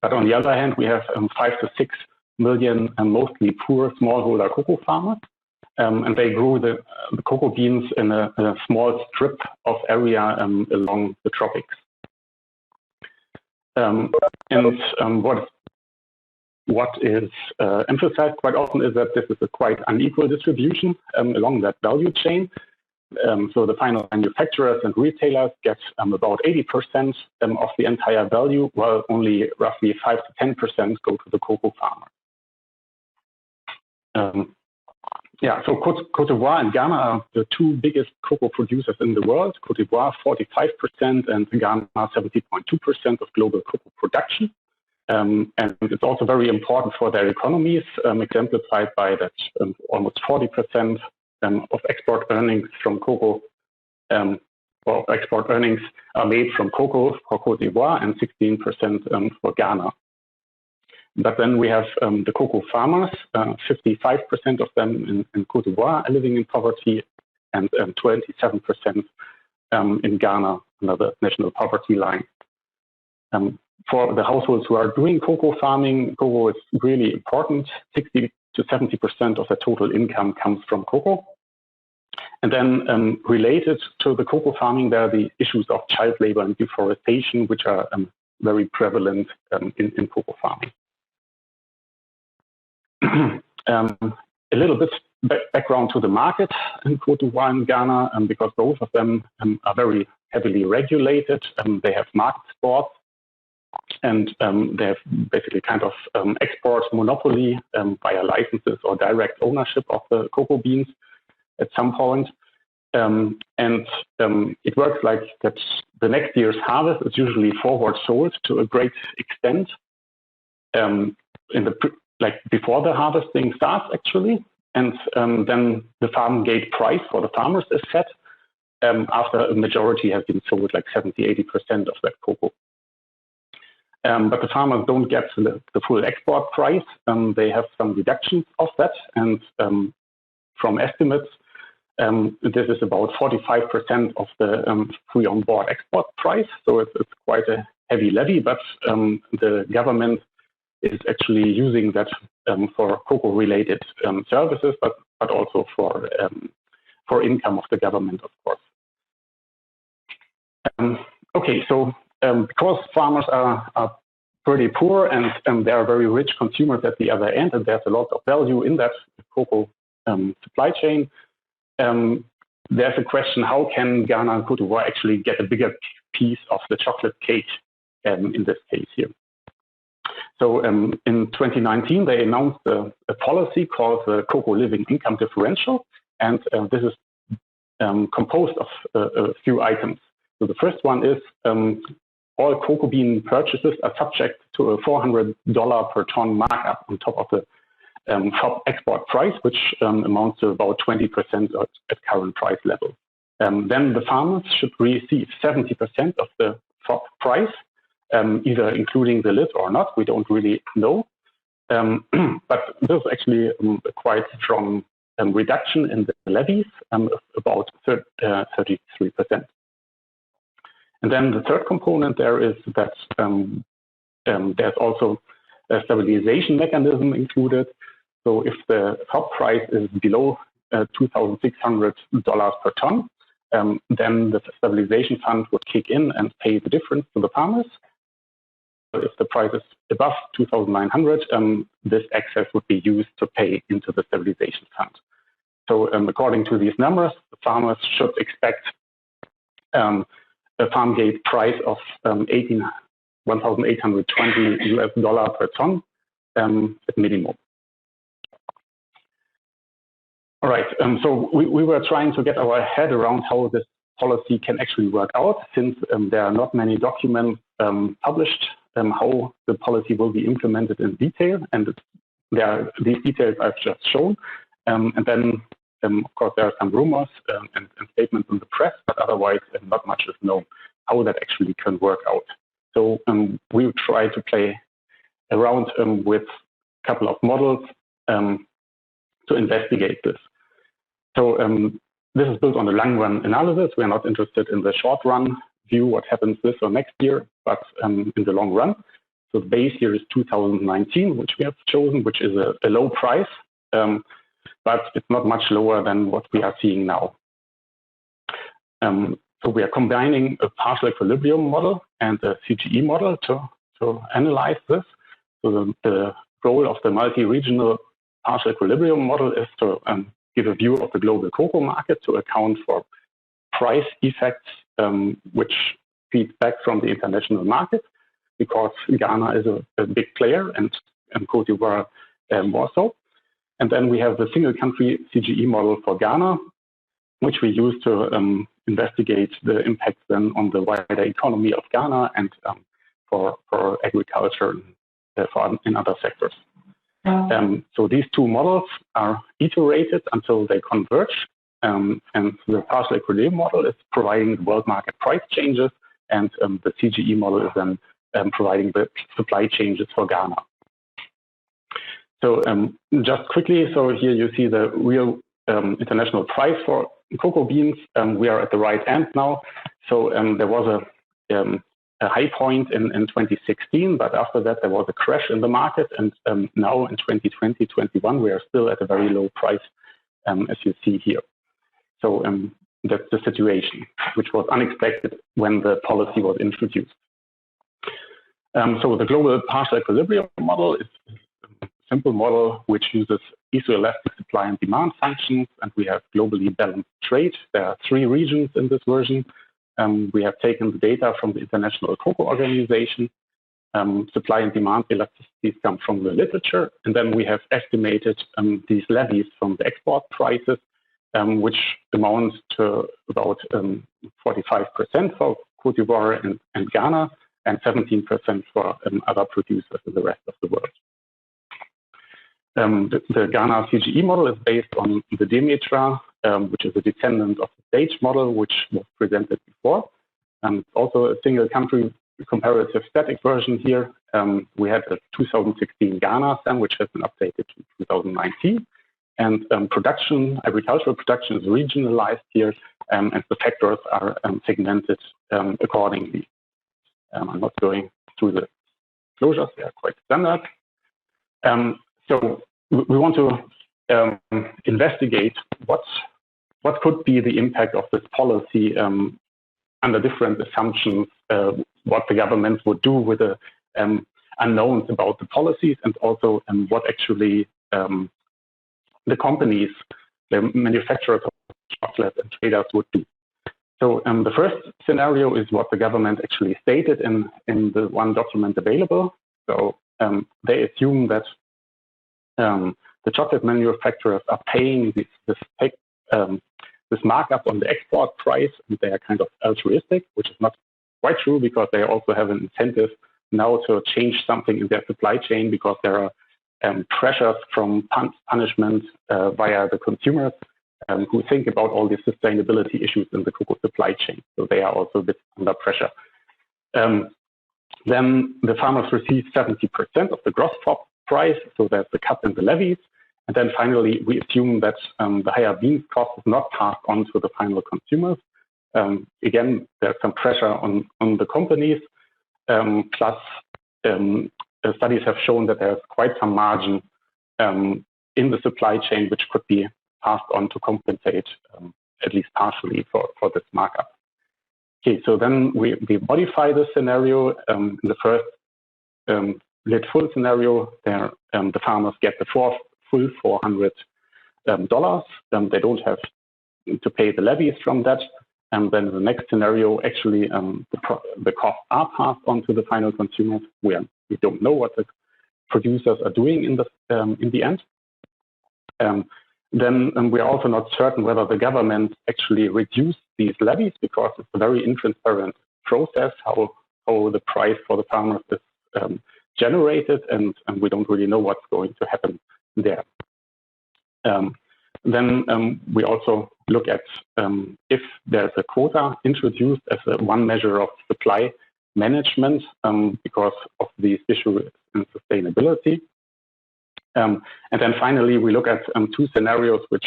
But on the other hand, we have 5 to 6 million mostly poor smallholder cocoa farmers, and they grew the cocoa beans in a small strip of area along the tropics. What is emphasized quite often is that this is a quite unequal distribution along that value chain. So the final manufacturers and retailers get about 80% of the entire value, while only roughly 5 to 10% go to the cocoa farmer. So Cote d'Ivoire and Ghana are the two biggest cocoa producers in the world. Cote d'Ivoire 45% and Ghana 70.2% of global cocoa production. And it's also very important for their economies, exemplified by that almost 40% of export earnings from cocoa, or export earnings are made from cocoa for Cote d'Ivoire and 16% for Ghana. But then we have the cocoa farmers, 55% of them in Cote d'Ivoire are living in poverty, and 27% in Ghana, another national poverty line. For the households who are doing cocoa farming, cocoa is really important. 60 to 70% of the total income comes from cocoa. And then related to the cocoa farming, there are the issues of child labor and deforestation, which are very prevalent in cocoa farming. A little bit background to the market in Cote d'Ivoire and Ghana, because both of them are very heavily regulated. They have market sports, and they have basically kind of export monopoly via licenses or direct ownership of the cocoa beans at some point. It works like that the next year's harvest is usually forward sold to a great extent before the harvesting starts actually. And then the farm gate price for the farmers is set after a majority has been sold, like 70–80% of that cocoa. But the farmers don't get the full export price. They have some deductions of that. And from estimates, this is about 45% of the free on board export price. So it's quite a heavy levy, but the government is actually using that for cocoa related services, but also for income of the government, of course. Okay, so because farmers are pretty poor and they are very rich consumers at the other end, and there's a lot of value in that cocoa supply chain, there's a question: how can Ghana and Cote d'Ivoire actually get a bigger piece of the chocolate cake in this case here? So in 2019, they announced a policy called the Cocoa Living Income Differential, and this is composed of a few items. So the first one is all cocoa bean purchases are subject to a $400 per ton markup on top of the top export price, which amounts to about 20% at current price level. Then the farmers should receive 70% of the top price, either including the lid or not. We don't really know. But there's actually a quite strong reduction in the levies, of about 33%. And then the third component there is that there's also a stabilization mechanism included. So if the top price is below $2,600 per ton, then the stabilization fund would kick in and pay the difference to the farmers. If the price is above 2,900, this excess would be used to pay into the stabilization fund. So according to these numbers, the farmers should expect a farm gate price of $1,820 per ton at minimum. All right, so we were trying to get our head around how this policy can actually work out, since there are not many documents published how the policy will be implemented in detail, and there are these details I've just shown, and then of course there are some rumors and statements in the press, but otherwise not much is known how that actually can work out. So we try to play around with a couple of models to investigate this. So this is built on the long run analysis. We are not interested in the short run view, what happens this or next year, but in the long run. So the base year is 2019, which we have chosen, which is a low price, but it's not much lower than what we are seeing now. So we are combining a partial equilibrium model and a CGE model to analyze this. So the goal of the multi-regional partial equilibrium model is to give a view of the global cocoa market to account for price effects, which feed back from the international market, because Ghana is a big player and Côte d'Ivoire more so. And then we have the single country CGE model for Ghana, which we use to investigate the impacts then on the wider economy of Ghana and for agriculture in other sectors. So these two models are iterated until they converge. And the partial equilibrium model is providing the world market price changes, and the CGE model is then providing the supply changes for Ghana. So just quickly, so here you see the real international price for cocoa beans. We are at the right end now. So there was a high point in 2016, but after that there was a crash in the market, and now in 2020-21 we are still at a very low price, as you see here. So that's the situation, which was unexpected when the policy was introduced. So the global partial equilibrium model is a simple model which uses isoelastic supply and demand functions, and we have globally balanced trade. There are 3 regions in this version. We have taken the data from the International Cocoa Organization. Supply and demand elasticities come from the literature, and then we have estimated these levies from the export prices, which amounts to about 45% for Côte d'Ivoire and Ghana, and 17% for other producers in the rest of the world. The Ghana CGE model is based on the Demetra, which is a descendant of the stage model, which was presented before. Also a single country comparative static version here. We had a 2016 Ghana SAM, which has been updated to 2019. And agricultural production is regionalized here, and the factors are segmented accordingly. I'm not going through the closures, they are quite standard. So we want to investigate what could be the impact of this policy under different assumptions, what the government would do with the unknowns about the policies, and also what actually the companies, the manufacturers of chocolate and traders would do. So the first scenario is what the government actually stated in the one document available. So they assume that the chocolate manufacturers are paying this markup on the export price, and they are kind of altruistic, which is not quite true, because they also have an incentive now to change something in their supply chain, because there are pressures from punishment via the consumers who think about all the sustainability issues in the cocoa supply chain. So they are also a bit under pressure. Then the farmers receive 70% of the gross crop price, so that's the cut in the levies. And then finally, we assume that the higher beans cost is not passed on to the final consumers. Again, there's some pressure on the companies, plus studies have shown that there's quite some margin in the supply chain, which could be passed on to compensate at least partially for this markup. Okay, so then we modify the scenario. In the first lid full scenario, there the farmers get the full $400. They don't have to pay the levies from that. And then the next scenario, actually, the costs are passed on to the final consumers. We don't know what the producers are doing in the end. Then we're also not certain whether the government actually reduced these levies, because it's a very intransparent process how the price for the farmers is generated, and we don't really know what's going to happen there. Then we also look at if there's a quota introduced as one measure of supply management because of these issues in sustainability. And then finally, we look at two scenarios which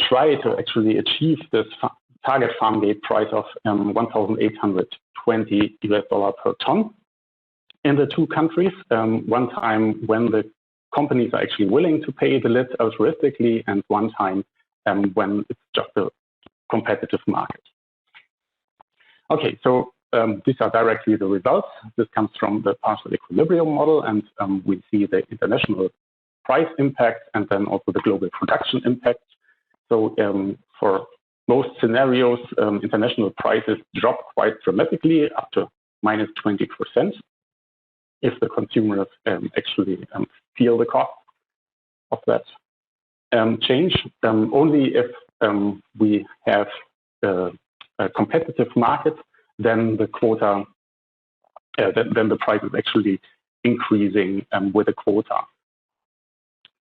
try to actually achieve this target farm gate price of $1,820 per ton in the two countries. One time when the companies are actually willing to pay the lid altruistically, and one time when it's just a competitive market. Okay, so these are directly the results. This comes from the partial equilibrium model, and we see the international price impact and then also the global production impact. So for most scenarios, international prices drop quite dramatically, up to minus 20%, if the consumers actually feel the cost of that change. Only if we have a competitive market, then the quota, then the price is actually increasing with a quota.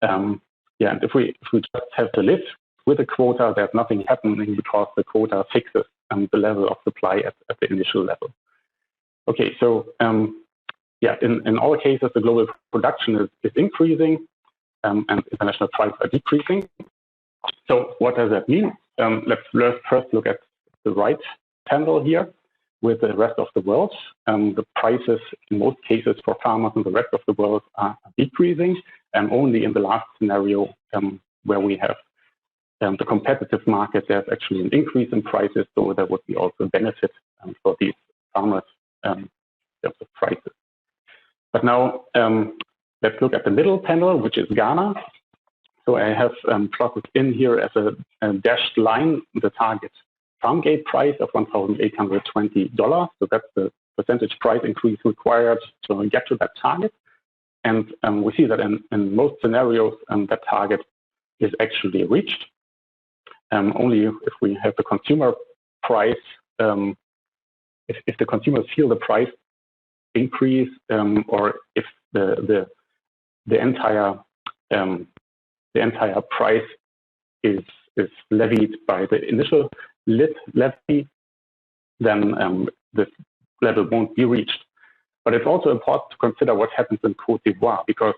Yeah, and if we just have the lid with a quota, there's nothing happening because the quota fixes the level of supply at the initial level. Okay, so yeah, in all cases, the global production is increasing and international prices are decreasing. So what does that mean? Let's first look at the right panel here with the rest of the world. The prices in most cases for farmers in the rest of the world are decreasing, and only in the last scenario where we have the competitive market, there's actually an increase in prices, so there would be also a benefit for these farmers in terms of prices. But now let's look at the middle panel, which is Ghana. So I have plotted in here as a dashed line the target farm gate price of $1,820. So that's the percentage price increase required to get to that target. And we see that in most scenarios, that target is actually reached. Only if we have the consumer price, if the consumers feel the price increase, or if the entire price is levied by the initial lid levy, then this level won't be reached. But it's also important to consider what happens in Côte d'Ivoire, because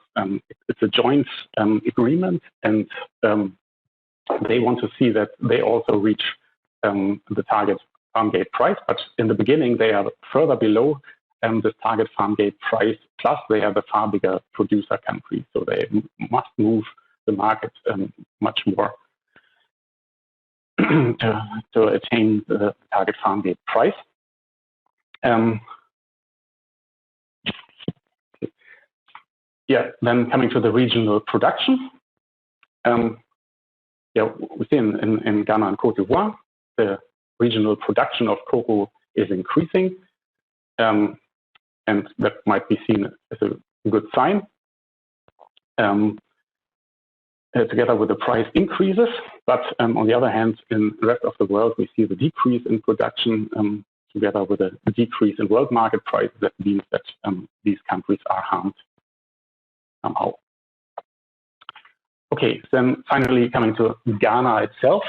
it's a joint agreement, and they want to see that they also reach the target farm gate price. But in the beginning, they are further below the target farm gate price, plus they are the far bigger producer country. So they must move the market much more to attain the target farm gate price. Yeah, then coming to the regional production. Yeah, we see in Ghana and Côte d'Ivoire, the regional production of cocoa is increasing. And that might be seen as a good sign. Together with the price increases, but on the other hand, in the rest of the world, we see the decrease in production together with a decrease in world market prices. That means that these countries are harmed somehow. Okay, then finally coming to Ghana itself.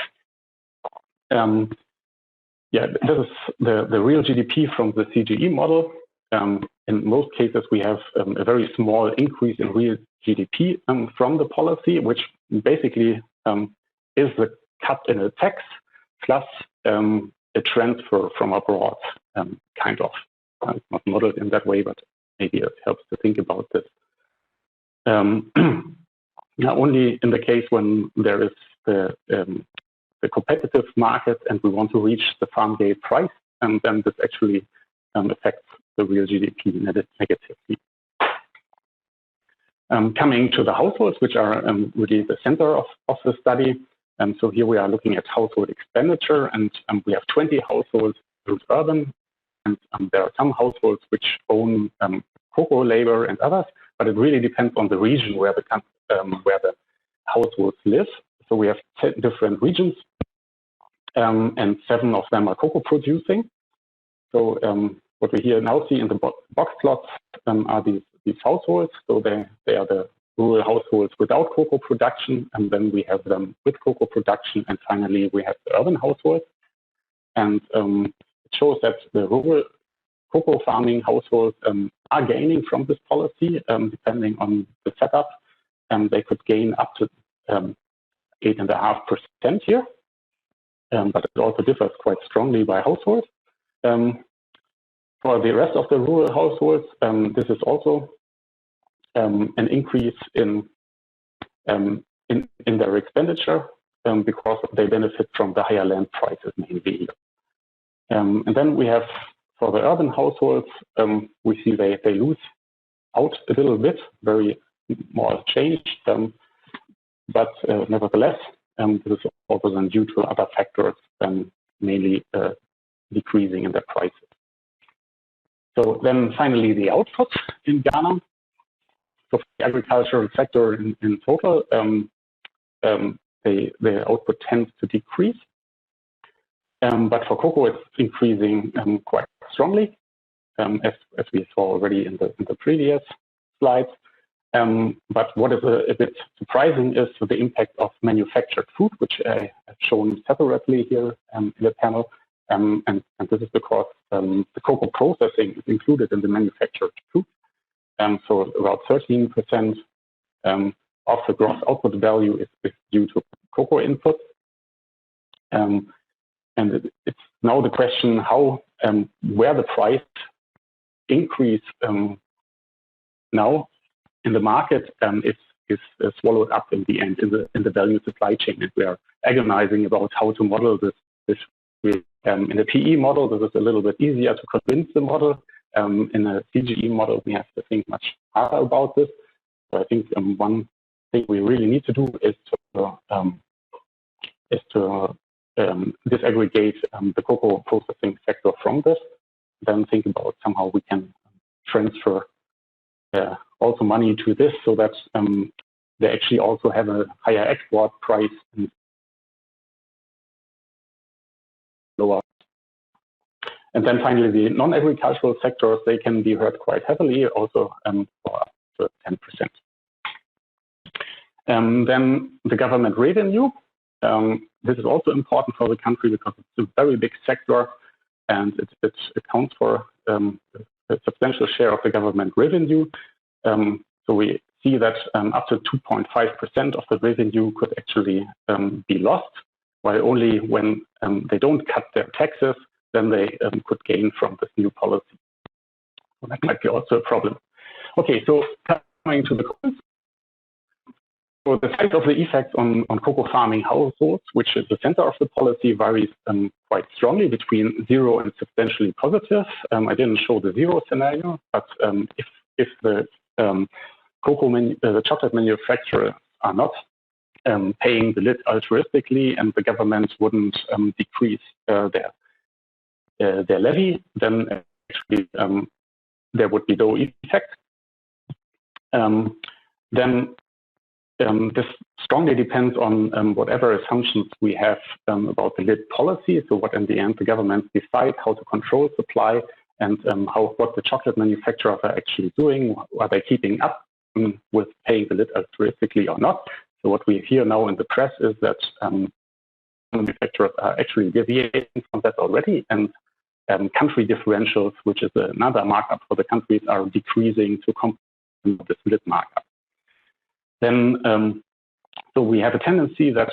Yeah, this is the real GDP from the CGE model. In most cases, we have a very small increase in real GDP from the policy, which basically is the cut in a tax plus a transfer from abroad, kind of. It's not modeled in that way, but maybe it helps to think about this. Not only in the case when there is the a competitive market and we want to reach the farm gate price, and then this actually affects the real GDP negatively. Coming to the households, which are really the center of the study. So here we are looking at household expenditure, and we have 20 households who's urban, and there are some households which own cocoa labor and others, but it really depends on the region where the households live. So we have 10 different regions, and 7 of them are cocoa producing. So what we here now see in the box plots are these households. So they are the rural households without cocoa production, and then we have them with cocoa production, and finally we have the urban households. And it shows that the rural cocoa farming households are gaining from this policy, depending on the setup, and they could gain up to 8.5% here, but it also differs quite strongly by household. For the rest of the rural households, this is also an increase in their expenditure because they benefit from the higher land prices mainly. And then we have, for the urban households, we see they lose out a little bit, very more change, but nevertheless, this is also then due to other factors than mainly decreasing in their prices. So then finally the output in Ghana. So for the agricultural sector in total, the output tends to decrease. But for cocoa, it's increasing quite strongly, as we saw already in the previous slides. But what is a bit surprising is the impact of manufactured food, which I have shown separately here in the panel. And this is because the cocoa processing is included in the manufactured food. So about 13% of the gross output value is due to cocoa input. And it's now the question how where the price increase now in the market is swallowed up in the end in the value supply chain, and we are agonizing about how to model this. In a PE model, this is a little bit easier to convince the model. In a CGE model, we have to think much harder about this. So I think one thing we really need to do is to disaggregate the cocoa processing sector from this. Then think about somehow we can transfer also money to this, so that they actually also have a higher export price and lower. And then finally, the non-agricultural sectors, they can be hurt quite heavily, also for up to 10%. Then the government revenue. This is also important for the country because it's a very big sector, and it accounts for a substantial share of the government revenue. So we see that up to 2.5% of the revenue could actually be lost, while only when they don't cut their taxes, then they could gain from this new policy. So that might be also a problem. Okay, so coming to the comments. So the size of the effects on cocoa farming households, which is the center of the policy, varies quite strongly between 0 and substantially positive. I didn't show the 0 scenario, but if the the chocolate manufacturers are not paying the lid altruistically and the government wouldn't decrease their levy, then actually there would be no effect. Then this strongly depends on whatever assumptions we have about the lid policy. So what in the end the government decide how to control supply, and what the chocolate manufacturers are actually doing. Are they keeping up with paying the lid altruistically or not? So what we hear now in the press is that manufacturers are actually deviating from that already, and country differentials, which is another markup for the countries, are decreasing to compensate this lid markup. Then, so we have a tendency that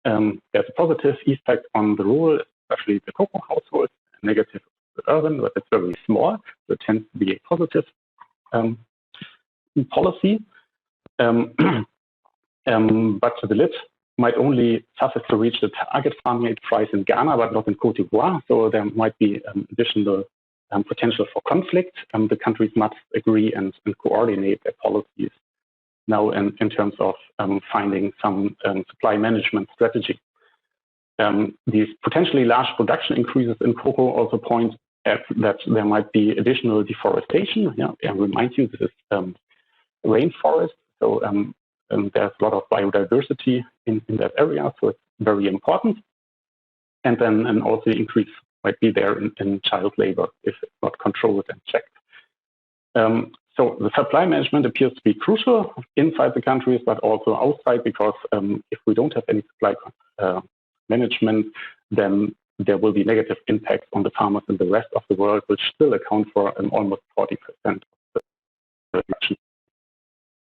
there's a positive effect on the rural, especially the cocoa households, negative the urban, but it's very small, so it tends to be a positive policy. But the lid might only suffice to reach the target farm gate price in Ghana, but not in Cote d'Ivoire. So there might be additional potential for conflict. The countries must agree and coordinate their policies now in terms of finding some supply management strategy. These potentially large production increases in cocoa also point at that there might be additional deforestation. Yeah, and remind you, this is rainforest, so there's a lot of biodiversity in that area, so it's very important. And then also increase might be there in child labor if it's not controlled and checked. So the supply management appears to be crucial inside the countries, but also outside, because if we don't have any supply management, then there will be negative impacts on the farmers in the rest of the world, which still account for almost 40% of the production.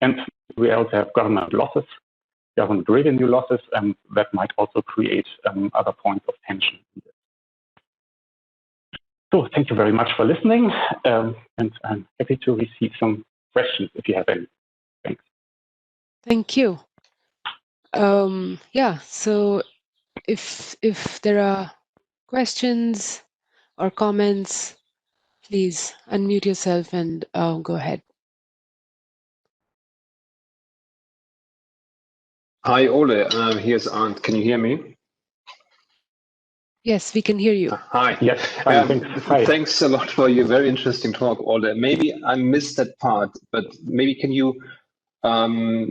And we also have government losses, government revenue losses, and that might also create other points of tension. So thank you very much for listening, and I'm happy to receive some questions if you have any. Thanks. Thank you. Yeah, so if there are questions or comments, please unmute yourself and go ahead. Hi, Ole. Here's Arndt. Can you hear me? Yes, we can hear you. Hi. Yes. Hi. Thanks a lot for your very interesting talk, Ole. Maybe I missed that part, but maybe can you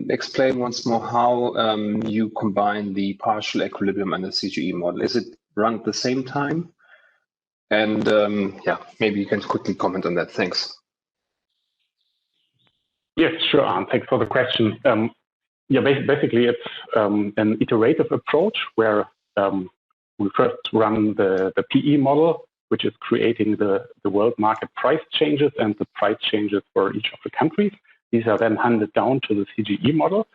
explain once more how you combine the partial equilibrium and the CGE model? Is it run at the same time? And yeah, maybe you can quickly comment on that. Thanks. Yes, sure, Arndt. Thanks for the question. Yeah, basically it's an iterative approach where we first run the PE model, which is creating the world market price changes and the price changes for each of the countries. These are then handed down to the CGE model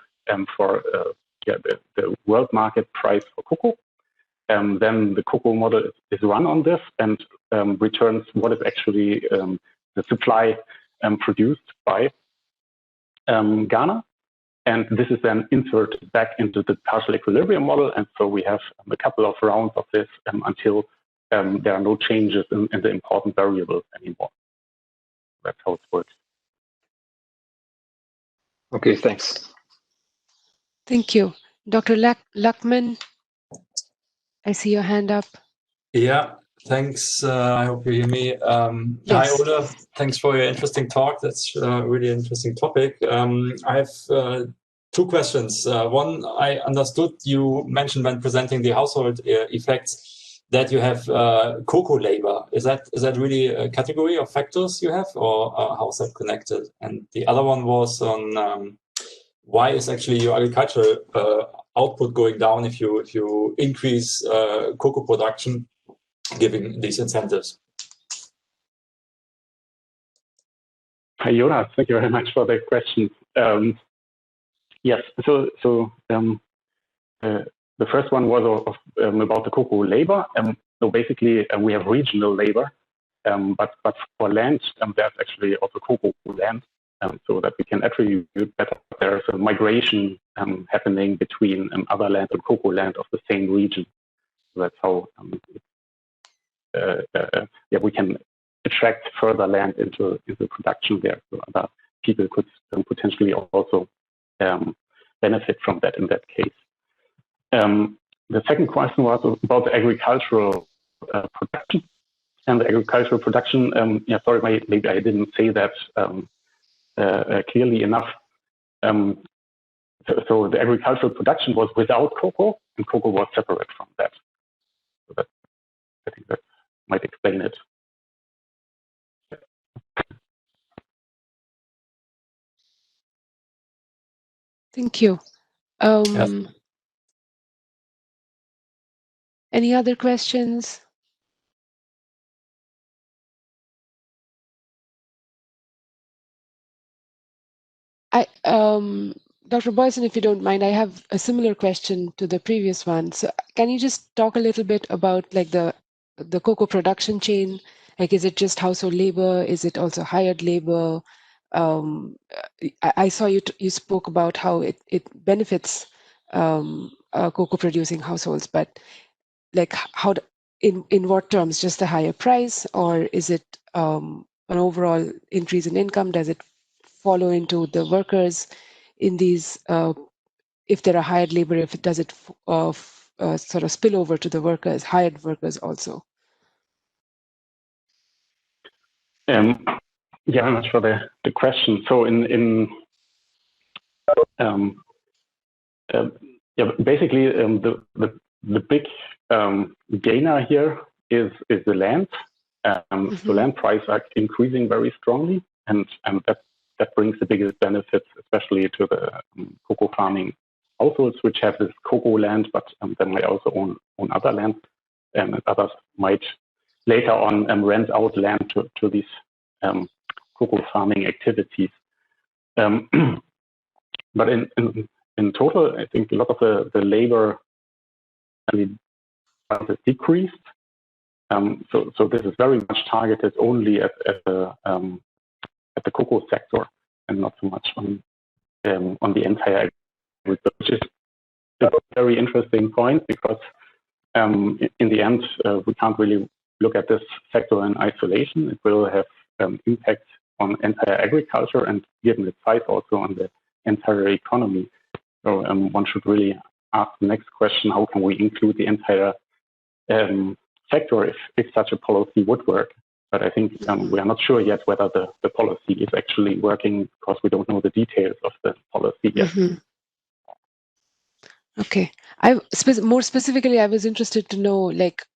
for the world market price for cocoa. Then the cocoa model is run on this and returns what is actually the supply produced by Ghana. And this is then inserted back into the partial equilibrium model. And so we have a couple of rounds of this until there are no changes in the important variables anymore. That's how it works. Okay, thanks. Thank you. Dr. Luckman, I see your hand up. Yeah, thanks. I hope you hear me. Yes. Hi, Ole. Thanks for your interesting talk. That's a really interesting topic. I have two questions. One, I understood you mentioned when presenting the household effects that you have cocoa labor. Is that really a category of factors you have, or how is that connected? And the other one was on why is actually your agricultural output going down if you increase cocoa production, giving these incentives? Hi, Jonas. Thank you very much for the question. Yes, so the first one was about the cocoa labor. So basically, we have regional labor, but for land, there's actually also cocoa land, so that we can attribute better. There's a migration happening between other land and cocoa land of the same region. So that's how yeah, we can attract further land into production there. So other people could potentially also benefit from that in that case. The second question was about the agricultural production. And the agricultural production, yeah, sorry, maybe I didn't say that clearly enough. So the agricultural production was without cocoa, and cocoa was separate from that. So that, I think that might explain it. Thank you. Yes. Any other questions? Dr. Boyson, if you don't mind, I have a similar question to the previous one. So can you just talk a little bit about like the cocoa production chain? Like, is it just household labor? Is it also hired labor? I saw you spoke about how it benefits cocoa producing households, but like how in what terms? Just a higher price, or is it an overall increase in income? Does it follow into the workers in these? If there are hired labor, if it does it sort of spill over to the workers, hired workers also? Yeah, very much for the question. So basically the big gainer here is the land. So land prices are increasing very strongly, and that brings the biggest benefits, especially to the cocoa farming households, which have this cocoa land, but they might also own other land, and others might later on rent out land to these cocoa farming activities. But in total, I think a lot of the labor has decreased. So this is very much targeted only at the cocoa sector and not so much on the entire agriculture, which is a very interesting point, because in the end we can't really look at this sector in isolation. It will have impact on entire agriculture, and given its size, also on the entire economy. So one should really ask the next question: how can we include the entire sector if such a policy would work? But I think we are not sure yet whether the policy is actually working, because we don't know the details of the policy yet. Okay. More specifically, I was interested to know, like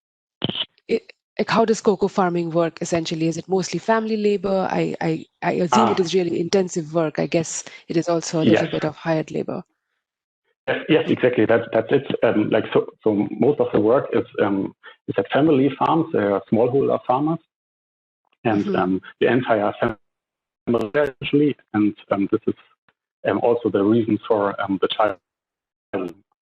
how does cocoa farming work essentially? Is it mostly family labor? I assume it is really intensive work. I guess it is also a little bit of hired labor. Yes, exactly. That's it. So most of the work is at family farms. They are smallholder farmers, and the entire family actually. And this is also the reason for the child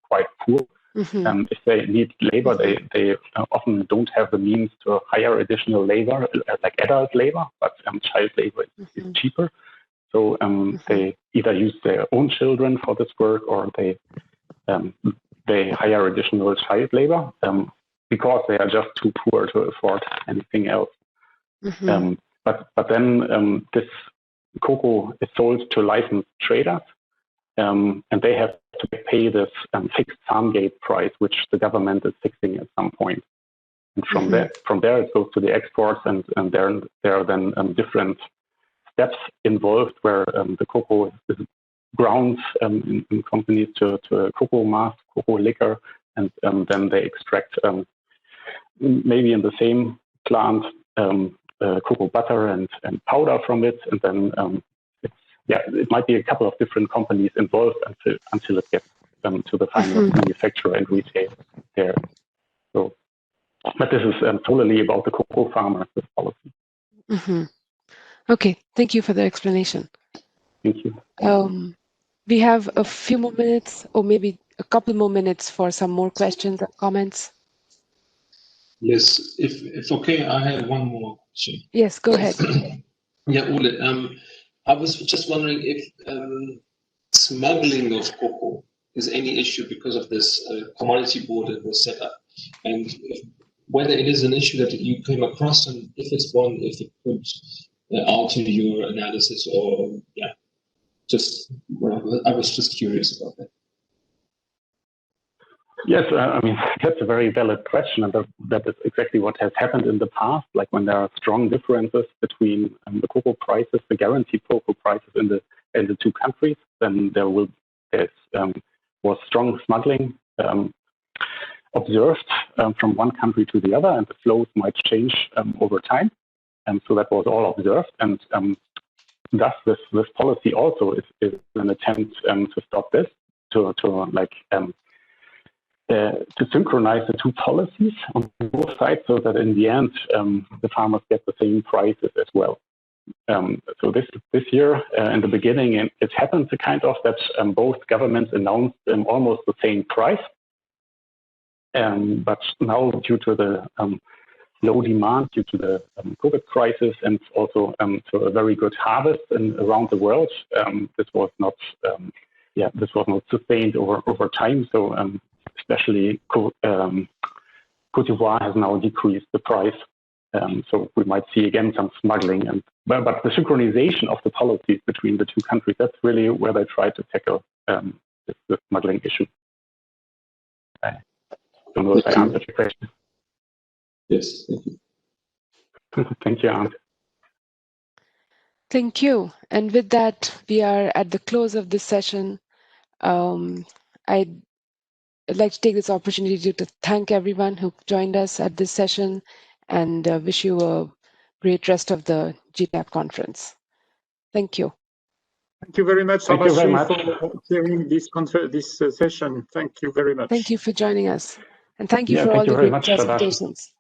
quite poor. If they need labor, they often don't have the means to hire additional labor, like adult labor, but child labor is cheaper. So they either use their own children for this work, or they hire additional child labor because they are just too poor to afford anything else. But then this cocoa is sold to licensed traders, and they have to pay this fixed farm gate price, which the government is fixing at some point. And from there it goes to the exports, and there are then different steps involved, where the cocoa is ground in companies to cocoa mass, cocoa liquor, and then they extract maybe in the same plant cocoa butter and powder from it, and then it might be a couple of different companies involved until it gets to the final manufacturer and retail there. So, but this is totally about the cocoa farmers, this policy. Okay, thank you for the explanation. Thank you. We have a few more minutes, or maybe a couple more minutes, for some more questions or comments. Yes, if okay, I have one more question. Yes, go ahead. Yeah, Ole, I was just wondering if smuggling of cocoa is any issue because of this commodity board that was set up, and whether it is an issue that you came across, and if it's one, if it could alter your analysis, or I was just curious about that. Yes, I mean, that's a very valid question, and that is exactly what has happened in the past. Like when there are strong differences between the cocoa prices, the guaranteed cocoa prices in the two countries, then there was strong smuggling observed from one country to the other, and the flows might change over time. And so that was all observed, and thus this policy also is an attempt to stop this, to synchronize the two policies on both sides, so that in the end the farmers get the same prices as well. So this year, in the beginning, it happened kind of that both governments announced almost the same price, but now due to the low demand, due to the COVID crisis, and also to a very good harvest around the world, this was not sustained over time. So especially Côte d'Ivoire has now decreased the price. So we might see again some smuggling, but the synchronization of the policies between the two countries, that's really where they try to tackle the smuggling issue. I don't know if I answered your question. Yes, thank you. Thank you, Arndt. Thank you. And with that, we are at the close of this session. I'd like to take this opportunity to thank everyone who joined us at this session and wish you a great rest of the GTAP conference. Thank you. Thank you very much, Thank you very much for chairing this session. Thank you very much. Thank you for joining us. And thank you for thank all you the very great much, Shabbat. presentations.